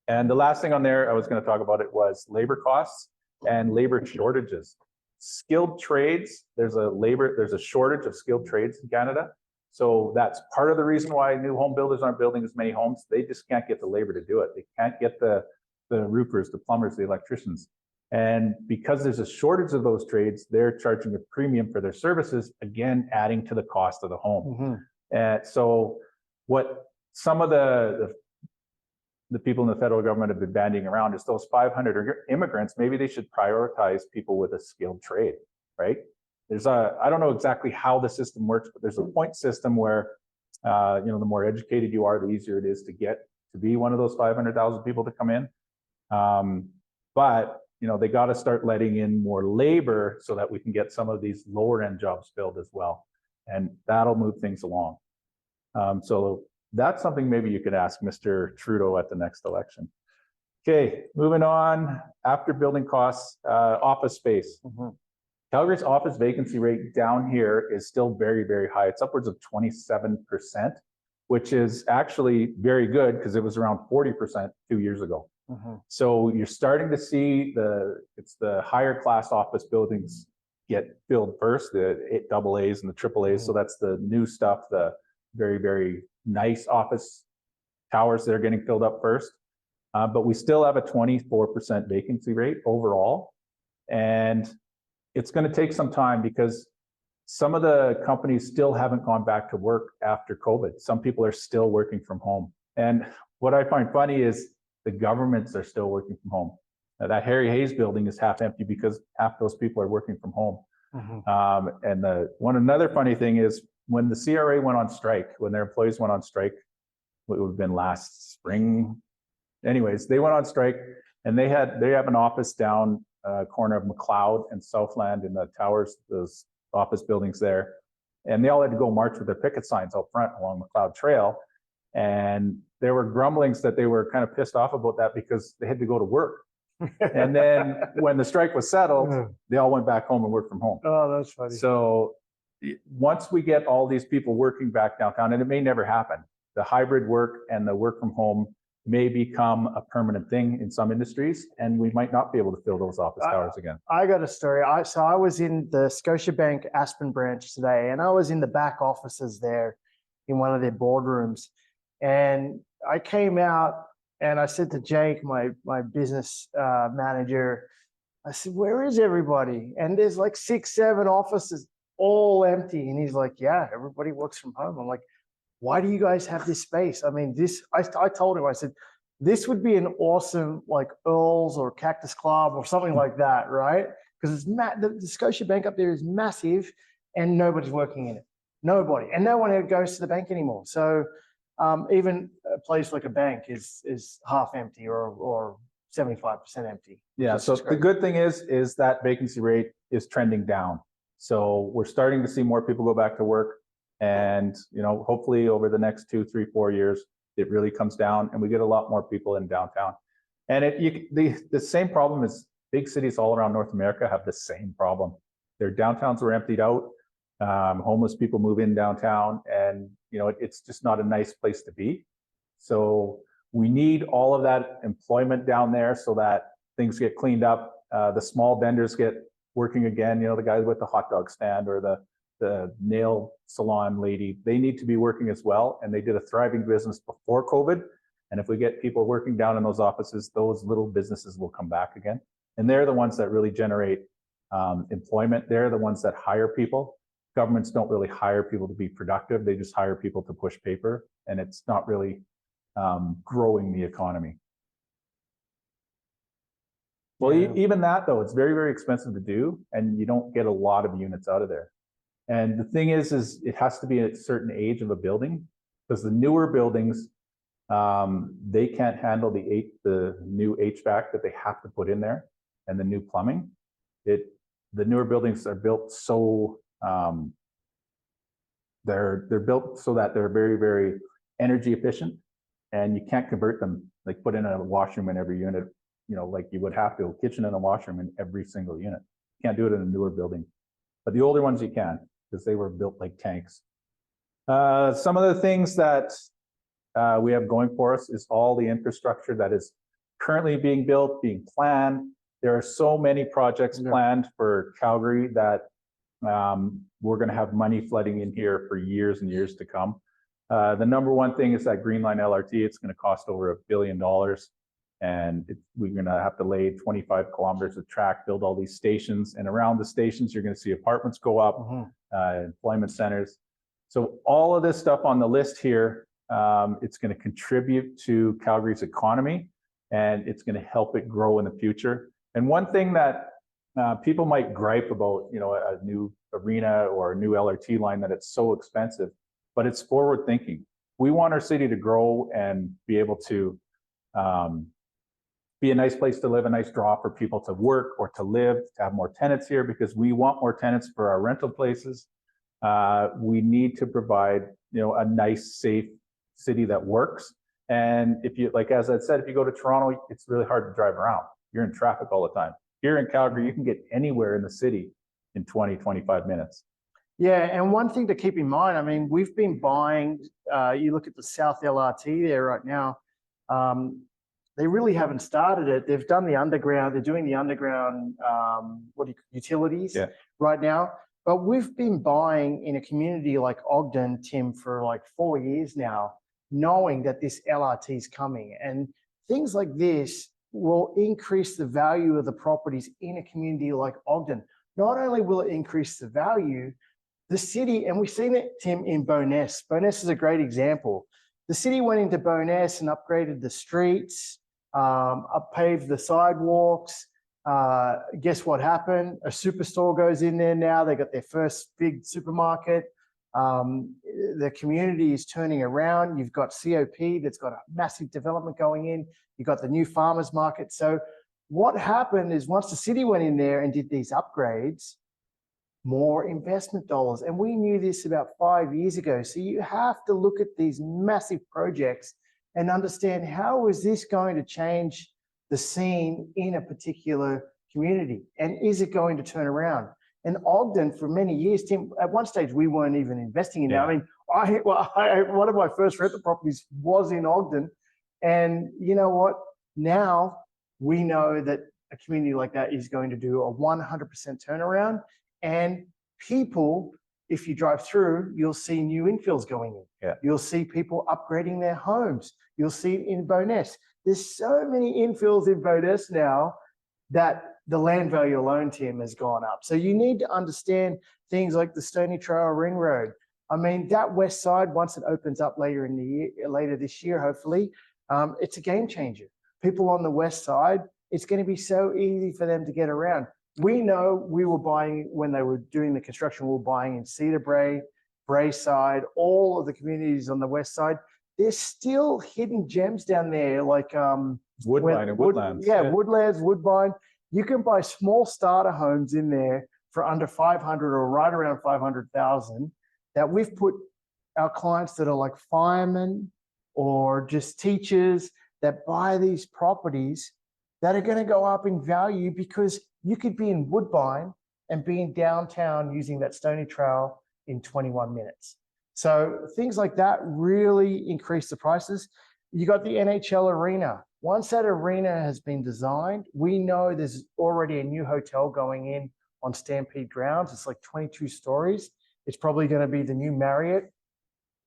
And the last thing on there I was going to talk about it was labor costs and labor shortages. Skilled trades, there's a shortage of skilled trades in Canada. So that's part of the reason why new home builders aren't building as many homes. They just can't get the labor to do it. They can't get the roofers, the plumbers, the electricians. And because there's a shortage of those trades, they're charging a premium for their services, again, adding to the cost of the home. And so what some of the people in the federal government have been bandying around is those 500 immigrants, maybe they should prioritize people with a skilled trade, right? I don't know exactly how the system works, but there's a point system where, you know, the more educated you are, the easier it is to get to be one of those 500,000 people to come in. But, you know, they got to start letting in more labor so that we can get some of these lower end jobs filled as well. And that'll move things along. So that's something maybe you could ask Mr. Trudeau at the next election. Okay, moving on. After building costs, office space. Calgary's office vacancy rate down here is still very, very high. It's upwards of 27%, which is actually very good because it was around 40% 2 years ago. So you're starting to see it's the higher class office buildings get filled first, the AA's and the AAA's. So that's the new stuff, the very, very nice office towers that are getting filled up first. But we still have a 24% vacancy rate overall. And it's going to take some time because some of the companies still haven't gone back to work after COVID. Some people are still working from home. And what I find funny is the governments are still working from home. Now, that Harry Hayes building is half empty because half those people are working from home. And another funny thing is when the CRA went on strike, when their employees went on strike, it would have been last spring. Anyways, they went on strike and they have an office down corner of McLeod and Southland in the towers, those office buildings there. And they all had to go march with their picket signs out front along McLeod Trail. And there were grumblings that they were kind of pissed off about that because they had to go to work. And then when the strike was settled, they all went back home and worked from home. Oh, that's funny. So once we get all these people working back downtown, and it may never happen, the hybrid work and the work from home may become a permanent thing in some industries, and we might not be able to fill those office towers again. I got a story. So I was in the Scotiabank Aspen branch today, and I was in the back offices there in one of their boardrooms. And I came out and I said to Jake, my business manager, I said, where is everybody? And there's like 6, 7 offices all empty. And he's like, yeah, everybody works from home. I'm like, why do you guys have this space? I mean, I told him, I said, this would be an awesome like Earl's or Cactus Club or something like that, right? Because the Scotiabank up there is massive and nobody's working in it. Nobody. And no one goes to the bank anymore. So even a place like a bank is half empty or 75% empty. Yeah, so the good thing is that vacancy rate is trending down. So we're starting to see more people go back to work. And, you know, hopefully over the next 2, 3, 4 years, it really comes down and we get a lot more people in downtown. And the same problem is big cities all around North America have the same problem. Their downtowns were emptied out. Homeless people move in downtown, and it's just not a nice place to be. So we need all of that employment down there so that things get cleaned up. The small vendors get working again. The guys with the hot dog stand or the nail salon lady, they need to be working as well. And they did a thriving business before COVID. And if we get people working down in those offices, those little businesses will come back again. And they're the ones that really generate employment. They're the ones that hire people. Governments don't really hire people to be productive. They just hire people to push paper. And it's not really growing the economy. Well, even that, though, it's very, very expensive to do, and you don't get a lot of units out of there. And the thing is it has to be at a certain age of a building, because the newer buildings, they can't handle the new HVAC that they have to put in there and the new plumbing. The newer buildings are built so they're built so that they're very, very energy efficient, and you can't convert them, like put in a washroom in every unit, like you would have to, a kitchen and a washroom in every single unit. You can't do it in a newer building, but the older ones you can, because they were built like tanks. Some of the things that we have going for us is all the infrastructure that is currently being built, being planned. There are so many projects planned for Calgary that we're going to have money flooding in here for years and years to come. The number one thing is that Green Line LRT. It's going to cost over $1 billion, and we're going to have to lay 25 kilometers of track, build all these stations, and around the stations you're going to see apartments go up, employment centers. So all of this stuff on the list here, it's going to contribute to Calgary's economy, and it's going to help it grow in the future. And one thing that people might gripe about, a new arena or a new LRT line, that it's so expensive, but it's forward thinking. We want our city to grow and be able to be a nice place to live, a nice draw for people to work or to live, to have more tenants here, because we want more tenants for our rental places. We need to provide, a nice, safe city that works. And if you, like as I said, if you go to Toronto, it's really hard to drive around. You're in traffic all the time. Here in Calgary, you can get anywhere in the city in 20, 25 minutes. Yeah, and one thing to keep in mind, I mean, we've been buying, you look at the South LRT there right now, they really haven't started it. They've done the underground, they're doing the underground, utilities right now. But we've been buying in a community like Ogden, Tim, for like 4 years now, knowing that this LRT is coming. And things like this will increase the value of the properties in a community like Ogden. Not only will it increase the value, the city, and we've seen it, Tim, in Bowness. Bowness is a great example. The city went into Bowness and upgraded the streets, paved the sidewalks. Guess what happened? A superstore goes in there now. They got their first big supermarket. The community is turning around. You've got COP that's got a massive development going in. You've got the new farmers market. So what happened is once the city went in there and did these upgrades, more investment dollars. And we knew this about 5 years ago. So you have to look at these massive projects and understand, how is this going to change the scene in a particular community? And is it going to turn around? And Ogden, for many years, Tim, at one stage, we weren't even investing in it. I mean, one of my first rental properties was in Ogden. And you know what? Now we know that a community like that is going to do a 100% turnaround. And people, if you drive through, you'll see new infills going in. Yeah. You'll see people upgrading their homes. You'll see it in Bowness. There's so many infills in Bowness now that the land value alone, Tim, has gone up. So you need to understand things like the Stony Trail Ring Road. I mean, that west side, once it opens up later in the year, later this year, hopefully, it's a game changer. People on the west side, it's going to be so easy for them to get around. We know we were buying, when they were doing the construction, we were buying in Cedar Brae, Braeside, all of the communities on the west side. There's still hidden gems down there, like Woodbine and Woodlands. Woodlands, Woodbine. You can buy small starter homes in there for under 500 or right around 500,000 that we've put our clients that are like firemen or just teachers that buy these properties that are going to go up in value, because you could be in Woodbine and be in downtown using that Stony Trail in 21 minutes. So things like that really increase the prices. You got the NHL arena. Once that arena has been designed, we know there's already a new hotel going in on Stampede grounds. It's like 22 stories. It's probably going to be the new Marriott.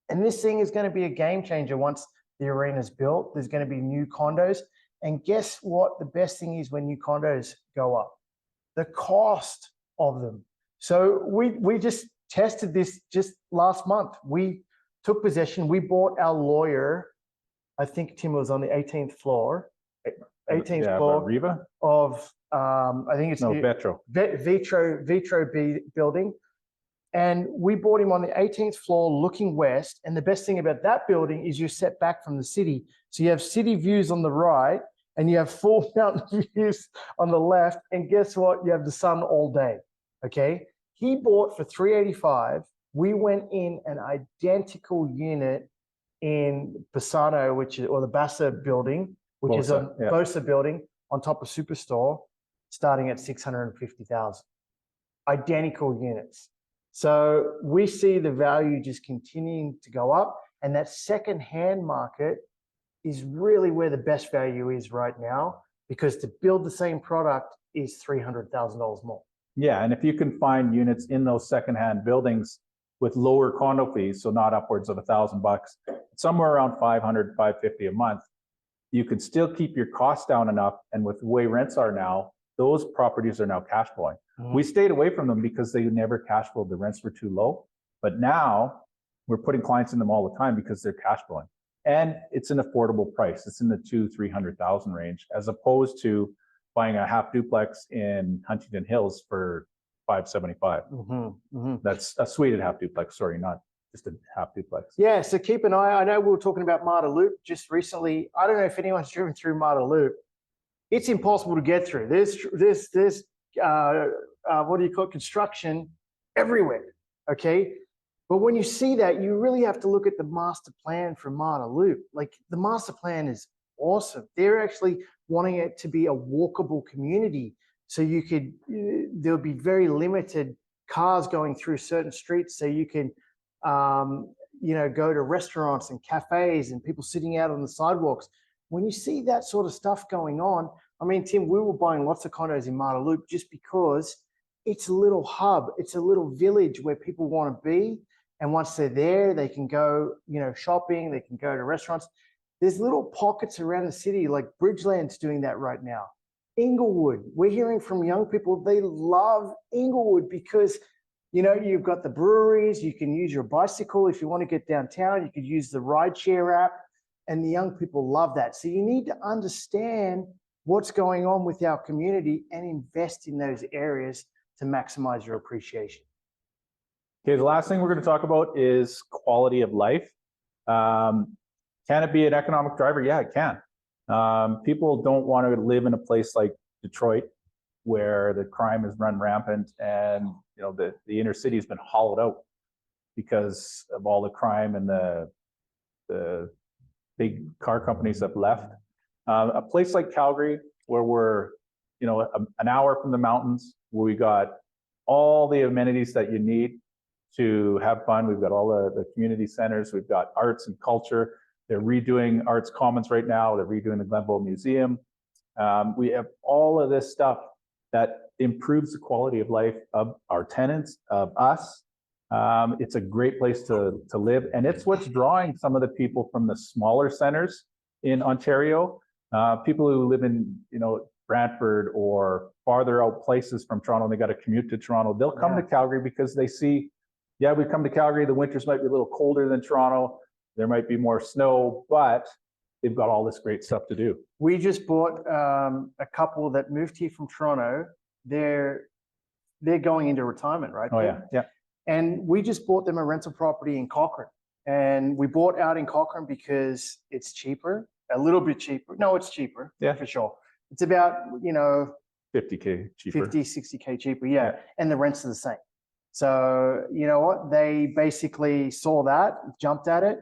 And this thing is going to be a game changer once the arena is built. There's going to be new condos. And guess what? The best thing is when new condos go up, the cost of them. So we just tested this just last month. We took possession. We bought our lawyer. I think Tim was on the 18th floor. 18th floor Riva of I think it's Vetro building. And we bought him on the 18th floor looking west. And the best thing about that building is you're set back from the city. So you have city views on the right and you have full mountain views on the left. And guess what? You have the sun all day. Okay. He bought for $385. We went in an identical unit in Bassano, or the Bassa building, which is a Bosa building on top of Superstore, starting at $650,000. Identical units. So we see the value just continuing to go up, and that second-hand market is really where the best value is right now, because to build the same product is $300,000 more. Yeah, and if you can find units in those secondhand buildings with lower condo fees, so not upwards of $1,000, somewhere around $500, $550 a month, you could still keep your costs down enough. And with the way rents are now, those properties are now cash flowing. We stayed away from them because they never cash flowed. The rents were too low. But now we're putting clients in them all the time because they're cash flowing. And it's an affordable price. It's in the $200,000-$300,000 range, as opposed to buying a half duplex in Huntington Hills for $575. That's a suited half duplex, sorry, not just a half duplex. Yeah, so keep an eye. I know we were talking about Marta Loop just recently. I don't know if anyone's driven through Marta Loop. It's impossible to get through. There's what do you call it? Construction everywhere. Okay. But when you see that, you really have to look at the master plan for Marta Loop. Like, the master plan is awesome. They're actually wanting it to be a walkable community. So there'll be very limited cars going through certain streets. So you can, go to restaurants and cafes and people sitting out on the sidewalks. When you see that sort of stuff going on, I mean, Tim, we were buying lots of condos in Marta Loop just because it's a little hub. It's a little village where people want to be. And once they're there, they can go, shopping, they can go to restaurants. There's little pockets around the city, like Bridgeland's doing that right now. Inglewood, we're hearing from young people, they love Inglewood because, you've got the breweries, you can use your bicycle. If you want to get downtown, you could use the rideshare app, and the young people love that. So you need to understand what's going on with our community and invest in those areas to maximize your appreciation. Okay, the last thing we're going to talk about is quality of life. Can it be an economic driver? Yeah, it can. People don't want to live in a place like Detroit where the crime is run rampant and the inner city has been hollowed out because of all the crime and the big car companies have left. A place like Calgary, where we're an hour from the mountains, where we got all the amenities that you need to have fun. We've got all the community centers. We've got arts and culture. They're redoing Arts Commons right now. They're redoing the Glenbow Museum. We have all of this stuff that improves the quality of life of our tenants, of us. It's a great place to live. And it's what's drawing some of the people from the smaller centers in Ontario. People who live in, Brantford or farther out places from Toronto, and they got to commute to Toronto. They'll come to Calgary because they see, we come to Calgary, the winters might be a little colder than Toronto. There might be more snow, but they've got all this great stuff to do. We just bought a couple that moved here from Toronto. They're going into retirement, right? Oh, yeah. And we just bought them a rental property in Cochrane. And we bought out in Cochrane because it's cheaper, a little bit cheaper. No, it's cheaper, for sure. It's about, $50K cheaper. 50, 60K cheaper, yeah. And the rents are the same. So, you know what? They basically saw that, jumped at it,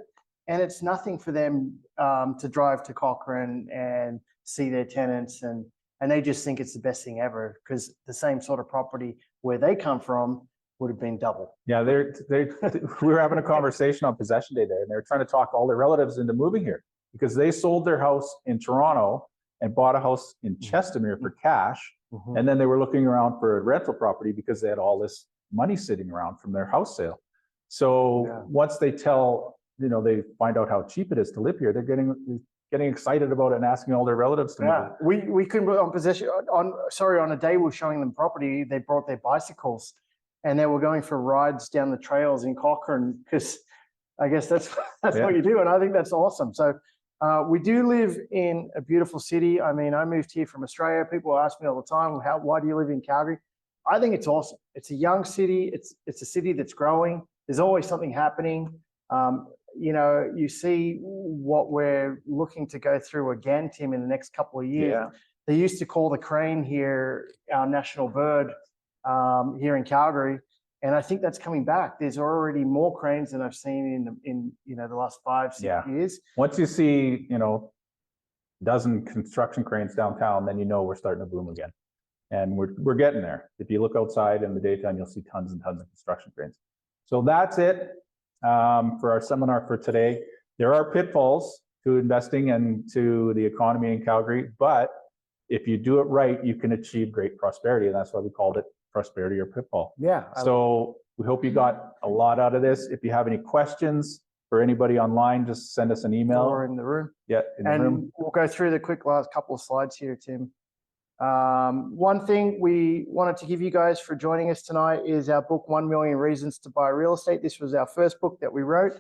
and it's nothing for them to drive to Cochrane and see their tenants, and they just think it's the best thing ever, because the same sort of property where they come from, would have been double. Yeah, we were having a conversation on possession day there, and they were trying to talk all their relatives into moving here because they sold their house in Toronto and bought a house in Chestermere for cash. And then they were looking around for a rental property because they had all this money sitting around from their house sale. So once they they find out how cheap it is to live here, they're getting excited about it and asking all their relatives to move. We couldn't on a day we were showing them property, they brought their bicycles and they were going for rides down the trails in Cochrane because I guess that's what you do. And I think that's awesome. So we do live in a beautiful city. I mean, I moved here from Australia. People ask me all the time, why do you live in Calgary? I think it's awesome. It's a young city. It's a city that's growing. There's always something happening. You see what we're looking to go through again, Tim, in the next couple of years. Yeah. They used to call the crane here our national bird here in Calgary. And I think that's coming back. There's already more cranes than I've seen in the last 5-6 years. Once you see, dozen construction cranes downtown, then we're starting to boom again. And we're getting there. If you look outside in the daytime, you'll see tons and tons of construction cranes. So that's it for our seminar for today. There are pitfalls to investing and to the economy in Calgary, but if you do it right, you can achieve great prosperity. And that's why we called it prosperity or pitfall. Yeah. So we hope you got a lot out of this. If you have any questions for anybody online, just send us an email. Or in the room. Yeah, in the room. We'll go through the quick last couple of slides here, Tim. One thing we wanted to give you guys for joining us tonight is our book, 1 Million Reasons to Buy Real Estate. This was our first book that we wrote.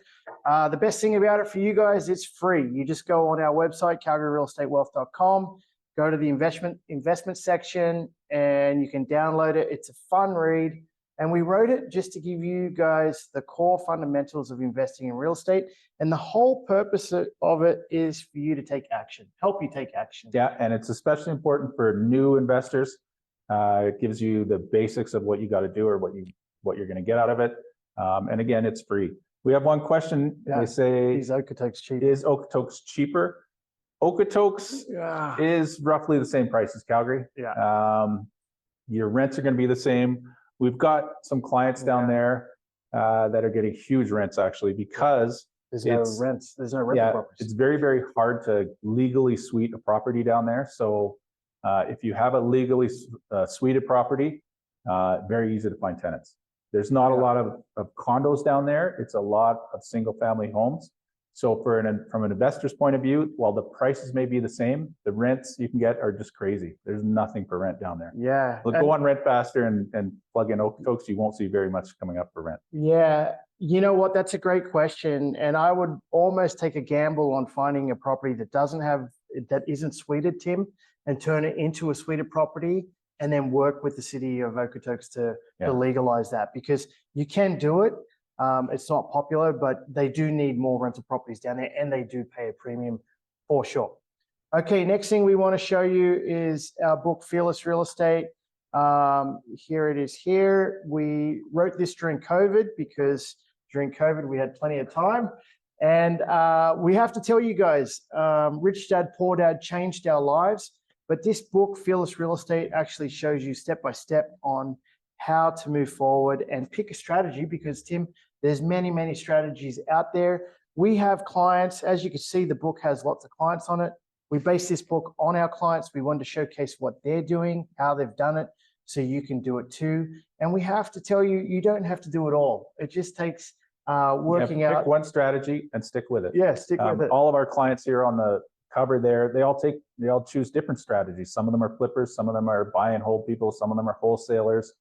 The best thing about it for you guys, it's free. You just go on our website, calgaryrealestatewealth.com, go to the investment section, and you can download it. It's a fun read. And we wrote it just to give you guys the core fundamentals of investing in real estate. And the whole purpose of it is for you to take action, help you take action. Yeah, and it's especially important for new investors. It gives you the basics of what you got to do or what you're going to get out of it. And again, it's free. We have one question. They say, is Okotoks cheap? Is Okotoks cheaper? Okotoks is roughly the same price as Calgary. Yeah. Your rents are going to be the same. We've got some clients down there that are getting huge rents actually because there's no rents. There's no rental properties. It's very, very hard to legally suite a property down there. So if you have a legally suited property, very easy to find tenants. There's not a lot of condos down there. It's a lot of single family homes. So from an investor's point of view, while the prices may be the same, the rents you can get are just crazy. There's nothing for rent down there. Yeah. But go on Rent Faster and plug in Okotoks, you won't see very much coming up for rent. Yeah. You know what? That's a great question. And I would almost take a gamble on finding a property that isn't suited, Tim, and turn it into a suited property and then work with the city of Okotoks to legalize that, because you can do it. It's not popular, but they do need more rental properties down there and they do pay a premium for sure. Okay, next thing we want to show you is our book, Fearless Real Estate. Here it is here. We wrote this during COVID because during COVID we had plenty of time. And we have to tell you guys, Rich Dad, Poor Dad changed our lives. But this book, Fearless Real Estate, actually shows you step by step on how to move forward and pick a strategy, because Tim, there's many, many strategies out there. We have clients, as you can see, the book has lots of clients on it. We base this book on our clients. We wanted to showcase what they're doing, how they've done it, so you can do it too. And we have to tell you, you don't have to do it all. It just takes working out. Pick one strategy and stick with it. Yeah, stick with it. All of our clients here on the cover there, they all choose different strategies. Some of them are flippers, some of them are buy and hold people, some of them are wholesalers,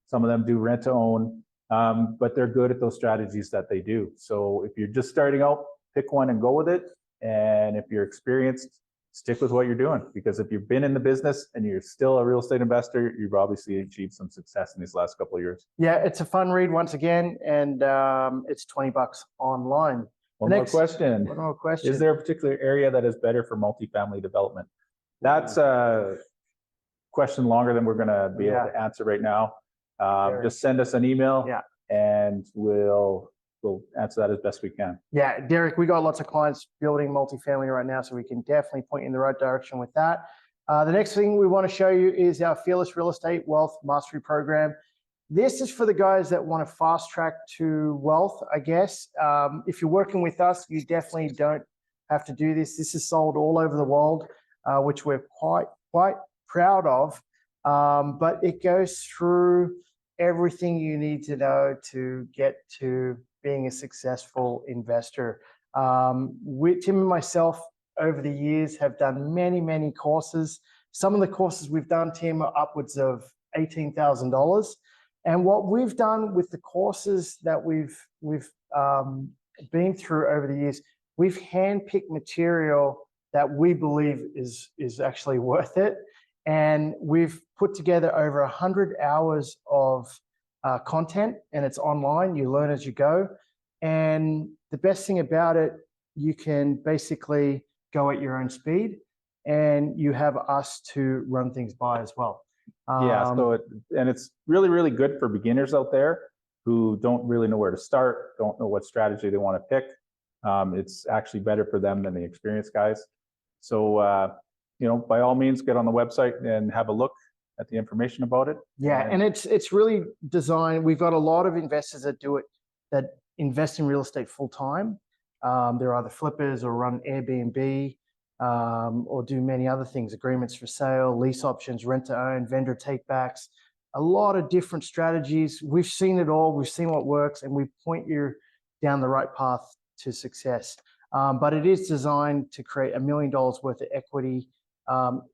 some of them do rent to own. But they're good at those strategies that they do. So if you're just starting out, pick one and go with it. And if you're experienced, stick with what you're doing. Because if you've been in the business and you're still a real estate investor, you've obviously achieved some success in these last couple of years. Yeah, it's a fun read once again, and it's $20 online. One more question. One more question. Is there a particular area that is better for multifamily development? That's a question longer than we're going to be able to answer right now. Just send us an email and we'll answer that as best we can. Yeah, Derek, we got lots of clients building multifamily right now, so we can definitely point you in the right direction with that. The next thing we want to show you is our Fearless Real Estate Wealth Mastery Program. This is for the guys that want to fast track to wealth, I guess. If you're working with us, you definitely don't have to do this. This is sold all over the world, which we're quite proud of. But it goes through everything you need to know to get to being a successful investor. Tim and myself over the years have done many courses. Some of the courses we've done, Tim, are upwards of $18,000. And what we've done with the courses that we've been through over the years, we've handpicked material that we believe is actually worth it. And we've put together over 100 hours of content, and it's online. You learn as you go. And the best thing about it, you can basically go at your own speed, and you have us to run things by as well. Yeah, it's really good for beginners out there who don't really know where to start, don't know what strategy they want to pick. It's actually better for them than the experienced guys. So, by all means, get on the website and have a look at the information about it. Yeah, and it's really designed. We've got a lot of investors that do it, that invest in real estate full time. They're either flippers or run Airbnb, or do many other things, agreements for sale, lease options, rent to own, vendor takebacks, a lot of different strategies. We've seen it all. We've seen what works, and we point you down the right path to success. But it is designed to create $1 million worth of equity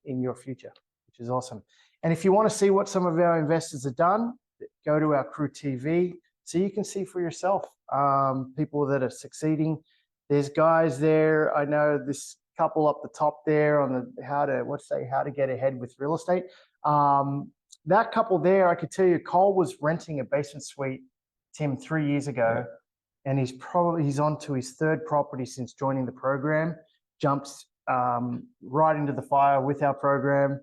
in your future, which is awesome. And if you want to see what some of our investors have done, go to our Crew TV so you can see for yourself people that are succeeding. There's guys there. I know this couple up the top there on the how to get ahead with real estate. That couple there, I could tell you, Cole was renting a basement suite, Tim, 3 years ago, and he's on to his third property since joining the program. Jumps right into the fire with our program,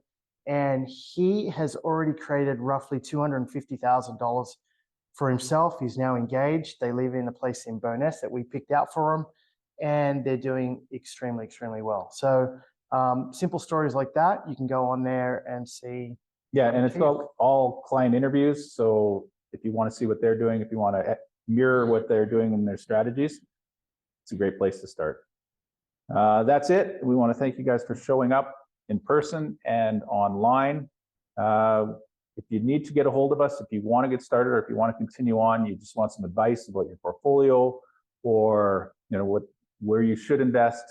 and he has already created roughly $250,000 for himself. He's now engaged. They live in a place in Bowness that we picked out for him, and they're doing extremely well. So simple stories like that, you can go on there and see. Yeah, and it's all client interviews. So if you want to see what they're doing, if you want to mirror what they're doing in their strategies, it's a great place to start. That's it. We want to thank you guys for showing up in person and online. If you need to get a hold of us, if you want to get started, or if you want to continue on, you just want some advice about your portfolio, or where you should invest,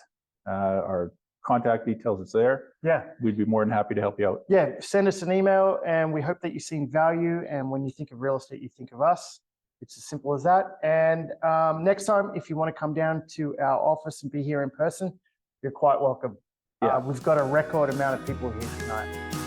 our contact details is there. Yeah, we'd be more than happy to help you out. Yeah, send us an email, and we hope that you've seen value. And when you think of real estate, you think of us. It's as simple as that. And next time, if you want to come down to our office and be here in person, you're quite welcome. Yeah. We've got a record amount of people here tonight.